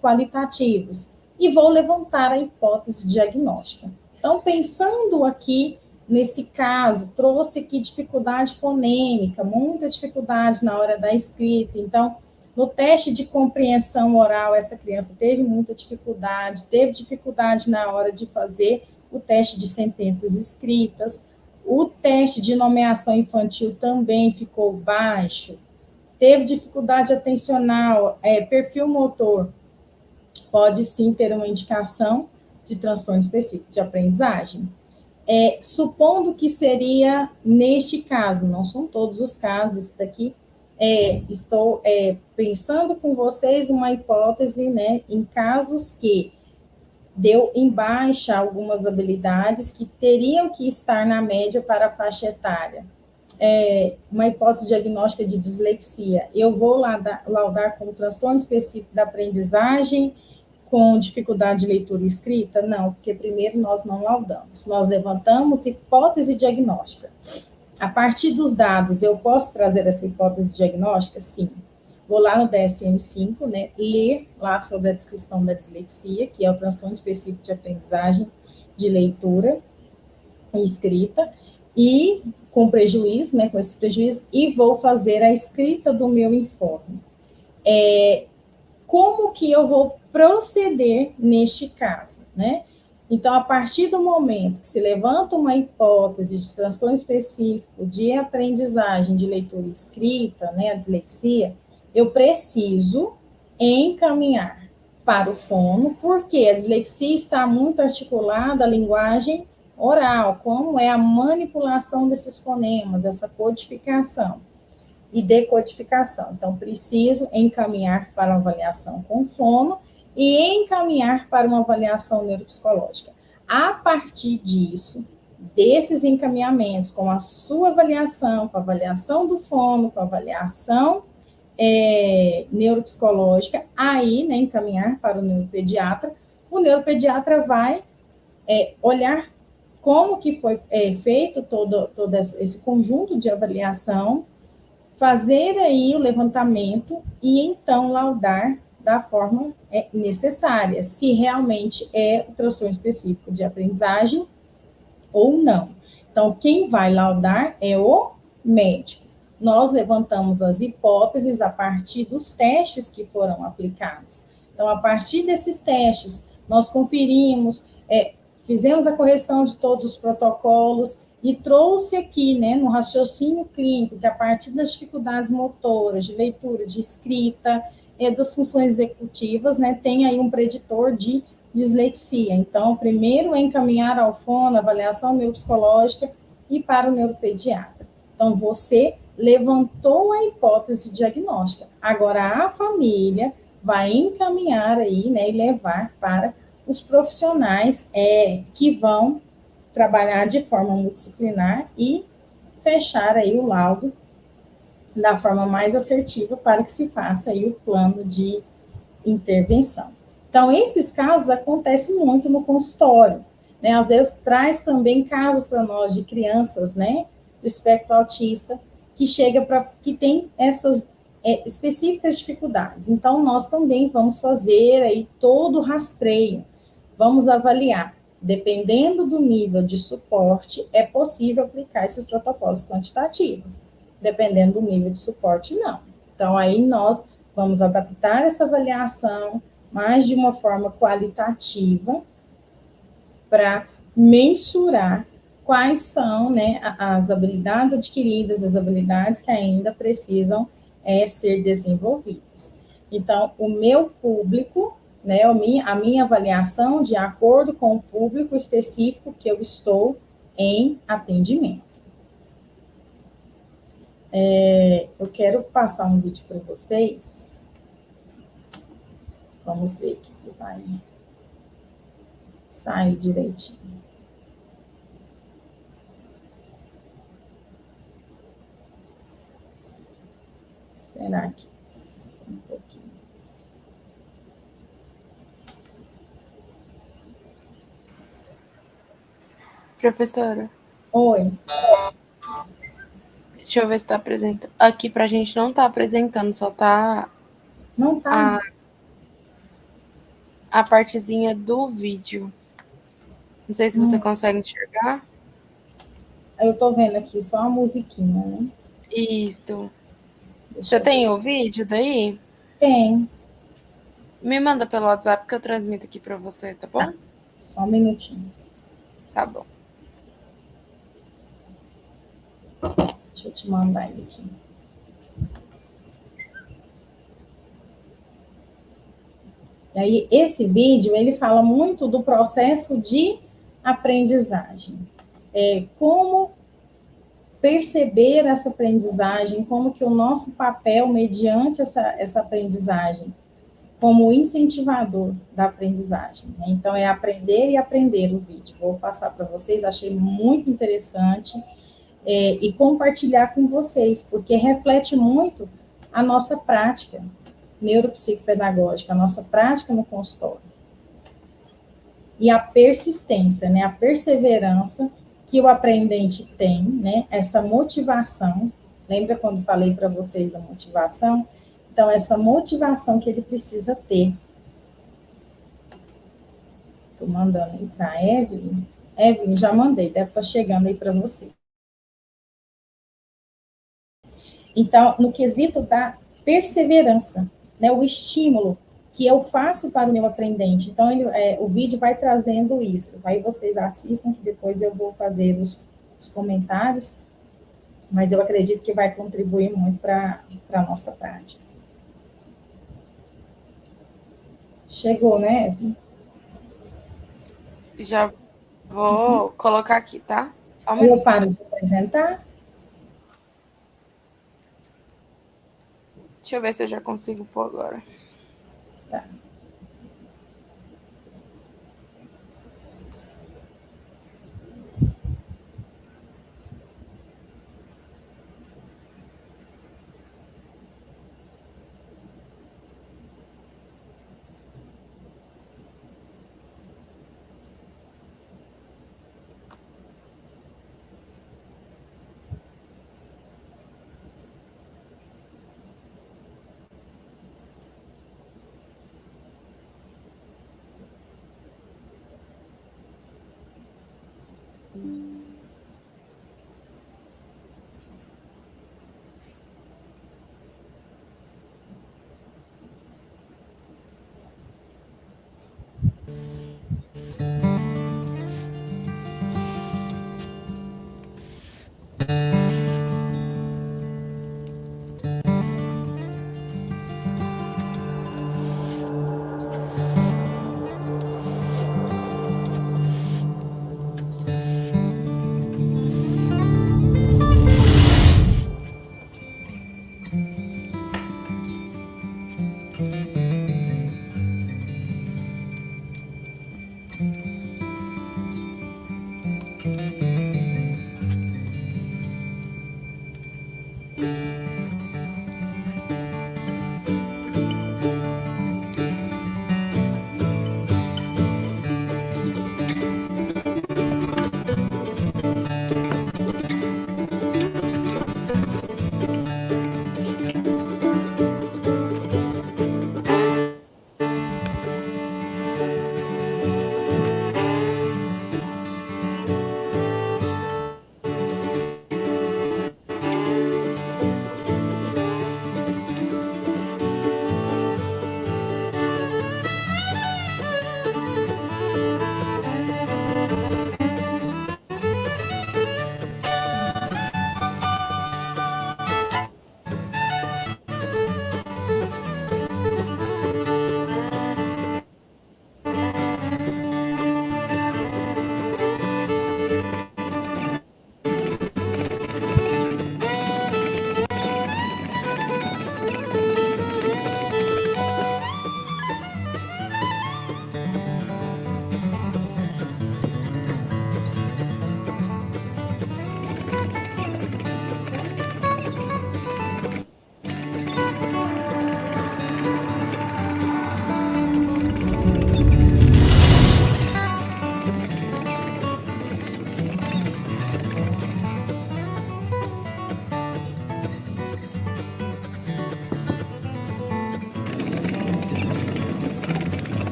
qualitativos e vou levantar a hipótese diagnóstica. Então, pensando aqui nesse caso, trouxe aqui dificuldade fonêmica, muita dificuldade na hora da escrita. Então, no teste de compreensão oral, essa criança teve muita dificuldade, teve dificuldade na hora de fazer o teste de sentenças escritas, o teste de nomeação infantil também ficou baixo. teve dificuldade atencional, perfil motor, pode sim ter uma indicação de transtorno específico de aprendizagem. Supondo que seria neste caso, não são todos os casos, isso daqui, estou pensando com vocês uma hipótese, né, em casos que deu em baixa algumas habilidades que teriam que estar na média para a faixa etária. Uma hipótese diagnóstica de dislexia. Eu vou laudar como transtorno específico da aprendizagem com dificuldade de leitura e escrita? Não, porque primeiro nós não laudamos. Nós levantamos hipótese diagnóstica. A partir dos dados, eu posso trazer essa hipótese diagnóstica? Sim. Vou lá no DSM-5, né, ler lá sobre a descrição da dislexia, que é o transtorno específico de aprendizagem de leitura e escrita, e com prejuízo, né, com esse prejuízo, e vou fazer a escrita do meu informe. Como que eu vou proceder neste caso, né? Então, a partir do momento que se levanta uma hipótese de transtorno específico de aprendizagem de leitura e escrita, né, a dislexia, eu preciso encaminhar para o fono, porque a dislexia está muito articulada à linguagem oral, como é a manipulação desses fonemas, essa codificação e decodificação. Então, preciso encaminhar para uma avaliação com fono e encaminhar para uma avaliação neuropsicológica. A partir disso, desses encaminhamentos, com a sua avaliação, com a avaliação do fono, com a avaliação neuropsicológica, aí, né, encaminhar para o neuropediatra. O neuropediatra vai olhar como que foi feito todo esse conjunto de avaliação, fazer aí o levantamento e então laudar da forma necessária, se realmente é o transtorno específico de aprendizagem ou não. Então, quem vai laudar é o médico. Nós levantamos as hipóteses a partir dos testes que foram aplicados. Então, a partir desses testes, nós conferimos, fizemos a correção de todos os protocolos e trouxe aqui, né, no raciocínio clínico, que a partir das dificuldades motoras, de leitura, de escrita, das funções executivas, né, tem aí um preditor de dislexia. Então, primeiro é encaminhar ao fono, avaliação neuropsicológica e para o neuropediatra. Então, você levantou a hipótese diagnóstica. Agora, a família vai encaminhar aí, né, e levar para os profissionais que vão trabalhar de forma multidisciplinar e fechar aí o laudo da forma mais assertiva para que se faça aí o plano de intervenção. Então, esses casos acontecem muito no consultório, né? Às vezes traz também casos para nós de crianças, né, do espectro autista, que tem essas específicas dificuldades. Então, nós também vamos fazer aí todo o rastreio, vamos avaliar. Dependendo do nível de suporte, é possível aplicar esses protocolos quantitativos. Dependendo do nível de suporte, não. Então, aí nós vamos adaptar essa avaliação mais de uma forma qualitativa para mensurar quais são, né, as habilidades adquiridas, as habilidades que ainda precisam ser desenvolvidas. Então, o meu público, né, a minha avaliação de acordo com o público específico que eu estou em atendimento. Eu quero passar um vídeo para vocês. Vamos ver aqui se vai sair direitinho. Esperar aqui um pouquinho. Professora. Oi. Deixa eu ver se está apresentando. Aqui para a gente não está apresentando, só está não tá a partezinha do vídeo. Não sei se você consegue enxergar. Eu estou vendo aqui só a musiquinha, né? Isso. Você tem o vídeo daí? Tem. Me manda pelo WhatsApp que eu transmito aqui para você, tá bom? Só um minutinho. Tá bom. Deixa eu te mandar ele aqui. E aí, esse vídeo, ele fala muito do processo de aprendizagem. Como perceber essa aprendizagem, como que o nosso papel mediante essa aprendizagem, como incentivador da aprendizagem. Né? Então, é aprender e aprender o vídeo. Vou passar para vocês, achei muito interessante, e compartilhar com vocês, porque reflete muito a nossa prática neuropsicopedagógica, a nossa prática no consultório. E a persistência, né, a perseverança que o aprendente tem, né, essa motivação. Lembra quando falei para vocês da motivação? Então, essa motivação que ele precisa ter. Estou mandando aí para a Evelyn. Evelyn, já mandei, deve estar chegando aí para você. Então, no quesito da perseverança, né, o estímulo que eu faço para o meu aprendente. Então, o vídeo vai trazendo isso. Aí vocês assistam, que depois eu vou fazer os comentários, mas eu acredito que vai contribuir muito para a nossa prática. Chegou, né, Evelyn? Já vou colocar aqui, tá? Só um Aí eu minuto. paro de apresentar. Deixa eu ver se eu já consigo pôr agora. Tá.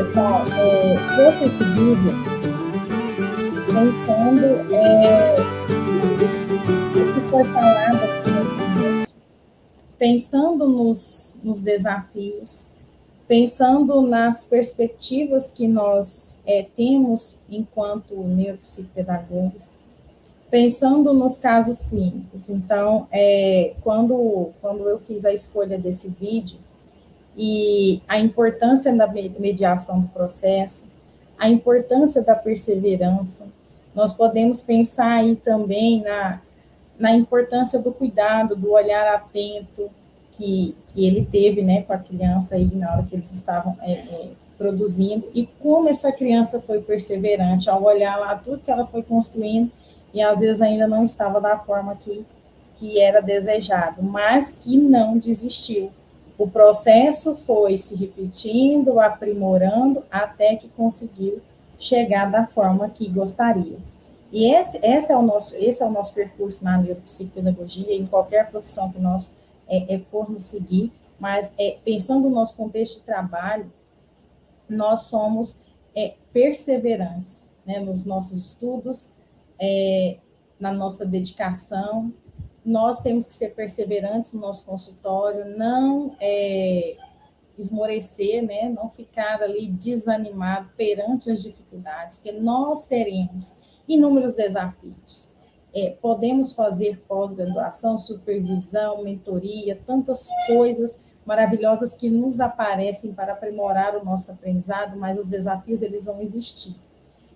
pessoal, trouxe esse vídeo pensando o que foi falado aqui nesse vídeo, pensando nos desafios, pensando nas perspectivas que nós temos enquanto neuropsicopedagogos, pensando nos casos clínicos. Então, quando eu fiz a escolha desse vídeo, e a importância da mediação do processo, a importância da perseverança, nós podemos pensar aí também na importância do cuidado, do olhar atento que ele teve, né, com a criança aí na hora que eles estavam produzindo, e como essa criança foi perseverante ao olhar lá tudo que ela foi construindo, e às vezes ainda não estava da forma que era desejado, mas que não desistiu. O processo foi se repetindo, aprimorando, até que conseguiu chegar da forma que gostaria. E esse é o nosso percurso na neuropsicopedagogia, em qualquer profissão que nós formos seguir, mas pensando no nosso contexto de trabalho, nós somos perseverantes, né, nos nossos estudos, na nossa dedicação. Nós temos que ser perseverantes no nosso consultório, não esmorecer, né? Não ficar ali desanimado perante as dificuldades, porque nós teremos inúmeros desafios. Podemos fazer pós-graduação, supervisão, mentoria, tantas coisas maravilhosas que nos aparecem para aprimorar o nosso aprendizado, mas os desafios, eles vão existir.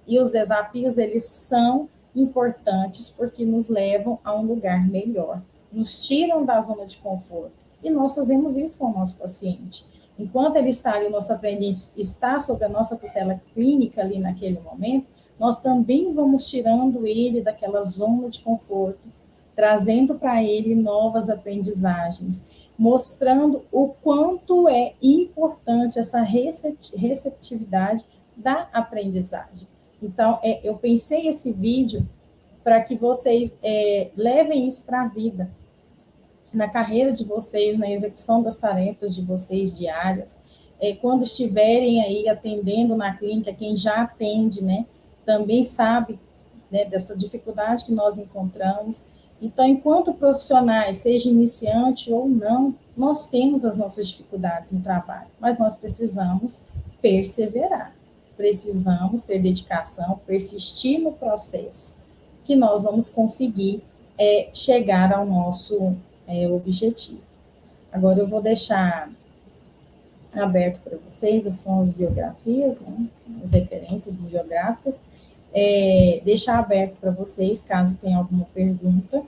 E os desafios, eles são importantes porque nos levam a um lugar melhor, nos tiram da zona de conforto. E nós fazemos isso com o nosso paciente. Enquanto ele está ali, o nosso aprendente está sob a nossa tutela clínica ali naquele momento, nós também vamos tirando ele daquela zona de conforto, trazendo para ele novas aprendizagens, mostrando o quanto é importante essa receptividade da aprendizagem. Então, eu pensei esse vídeo para que vocês levem isso para a vida, na carreira de vocês, na execução das tarefas de vocês diárias, quando estiverem aí atendendo na clínica, quem já atende, né, também sabe, né, dessa dificuldade que nós encontramos. Então, enquanto profissionais, seja iniciante ou não, nós temos as nossas dificuldades no trabalho, mas nós precisamos perseverar. Precisamos ter dedicação, persistir no processo, que nós vamos conseguir chegar ao nosso objetivo. Agora eu vou deixar aberto para vocês, essas são as biografias, né, as referências bibliográficas, deixar aberto para vocês, caso tenha alguma pergunta.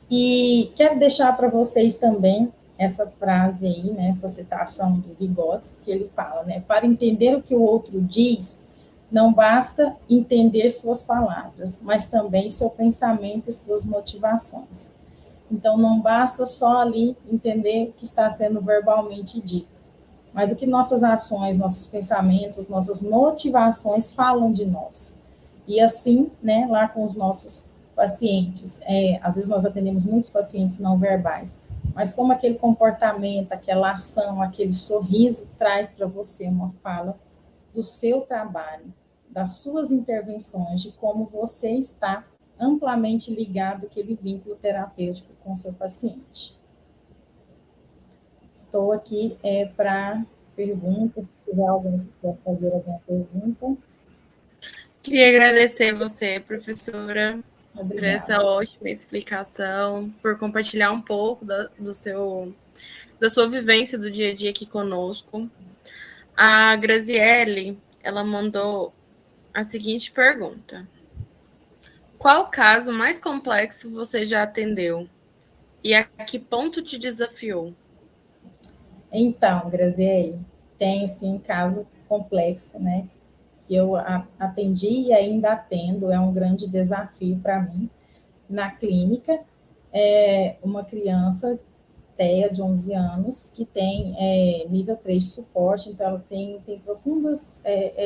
E quero deixar para vocês também essa frase aí, né, essa citação do Vygotsky, que ele fala, né, para entender o que o outro diz, não basta entender suas palavras, mas também seu pensamento e suas motivações. Então, não basta só ali entender o que está sendo verbalmente dito, mas o que nossas ações, nossos pensamentos, nossas motivações falam de nós. E assim, né, lá com os nossos pacientes, às vezes nós atendemos muitos pacientes não verbais, mas como aquele comportamento, aquela ação, aquele sorriso traz para você uma fala do seu trabalho, das suas intervenções, de como você está amplamente ligado àquele vínculo terapêutico com o seu paciente. Estou aqui para perguntas, se tiver alguém que quer fazer alguma pergunta. Queria agradecer você, professora, Obrigada. por essa ótima explicação, por compartilhar um pouco da sua vivência do dia a dia aqui conosco. A Graziele, ela mandou a seguinte pergunta: qual caso mais complexo você já atendeu? E a que ponto te desafiou? Então, Graziele, tem sim um caso complexo, né? Que eu atendi e ainda atendo, é um grande desafio para mim. Na clínica, uma criança, TEA, de 11 anos, que tem nível 3 de suporte, então ela tem profundas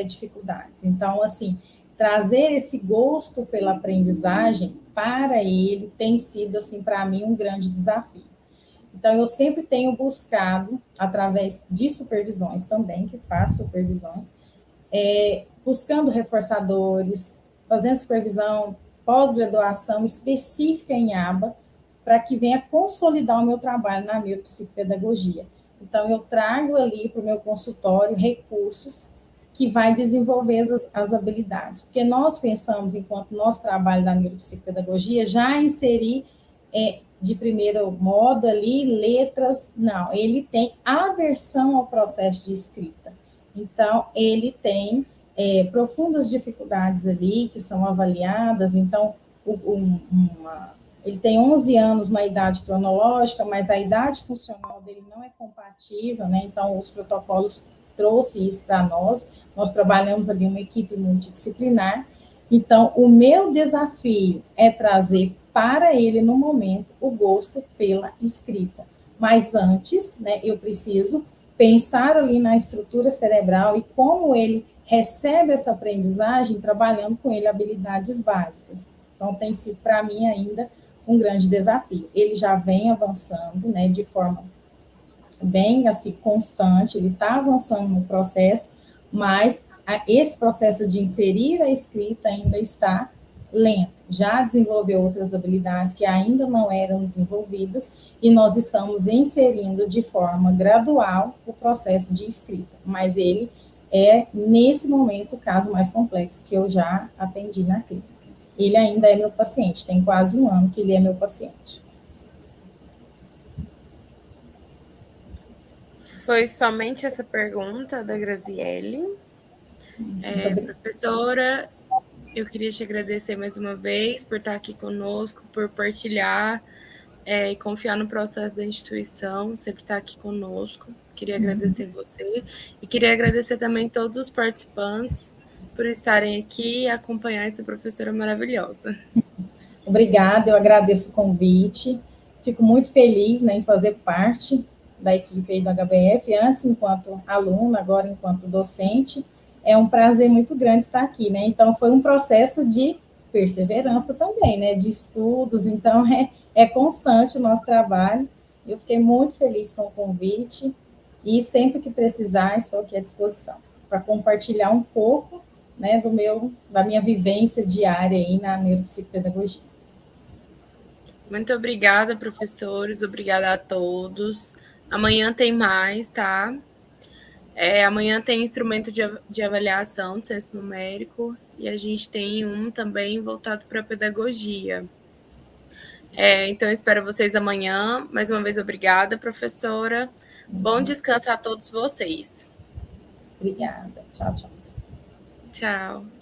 dificuldades. Então, assim, trazer esse gosto pela aprendizagem para ele tem sido, assim, para mim, um grande desafio. Então, eu sempre tenho buscado, através de supervisões também, que faço supervisões, buscando reforçadores, fazendo supervisão, pós-graduação específica em aba, para que venha consolidar o meu trabalho na neuropsicopedagogia. Então, eu trago ali para o meu consultório recursos que vai desenvolver as habilidades, porque nós pensamos, enquanto nosso trabalho da neuropsicopedagogia, já inserir de primeiro modo ali, letras, não, ele tem aversão ao processo de escrita. Então, ele tem profundas dificuldades ali, que são avaliadas, então, ele tem 11 anos na idade cronológica, mas a idade funcional dele não é compatível, né? Então, os protocolos trouxe isso para nós trabalhamos ali uma equipe multidisciplinar, então, o meu desafio é trazer para ele, no momento, o gosto pela escrita. Mas antes, né, eu preciso pensar ali na estrutura cerebral e como ele recebe essa aprendizagem, trabalhando com ele habilidades básicas. Então, tem sido, para mim, ainda um grande desafio. Ele já vem avançando, né, de forma bem, assim, constante, ele está avançando no processo, mas esse processo de inserir a escrita ainda está lento. Já desenvolveu outras habilidades que ainda não eram desenvolvidas e nós estamos inserindo de forma gradual o processo de escrita, mas ele é, nesse momento, o caso mais complexo que eu já atendi na clínica. Ele ainda é meu paciente, tem quase 1 ano que ele é meu paciente. Foi somente essa pergunta da Graziele. Professora, eu queria te agradecer mais uma vez por estar aqui conosco, por partilhar e confiar no processo da instituição, sempre estar aqui conosco. Queria agradecer você e queria agradecer também todos os participantes por estarem aqui e acompanhar essa professora maravilhosa. Obrigada, eu agradeço o convite. Fico muito feliz, né, em fazer parte da equipe aí do HBF, antes enquanto aluna, agora enquanto docente. É um prazer muito grande estar aqui, né? Então, foi um processo de perseverança também, né? De estudos, então é constante o nosso trabalho. Eu fiquei muito feliz com o convite e sempre que precisar, estou aqui à disposição para compartilhar um pouco, né, da minha vivência diária aí na neuropsicopedagogia. Muito obrigada, professores, obrigada a todos. Amanhã tem mais, tá? Amanhã tem instrumento de avaliação de senso numérico e a gente tem um também voltado para a pedagogia. Então, espero vocês amanhã. Mais uma vez, obrigada, professora. Bom descanso a todos vocês. Obrigada. Tchau, tchau. Tchau.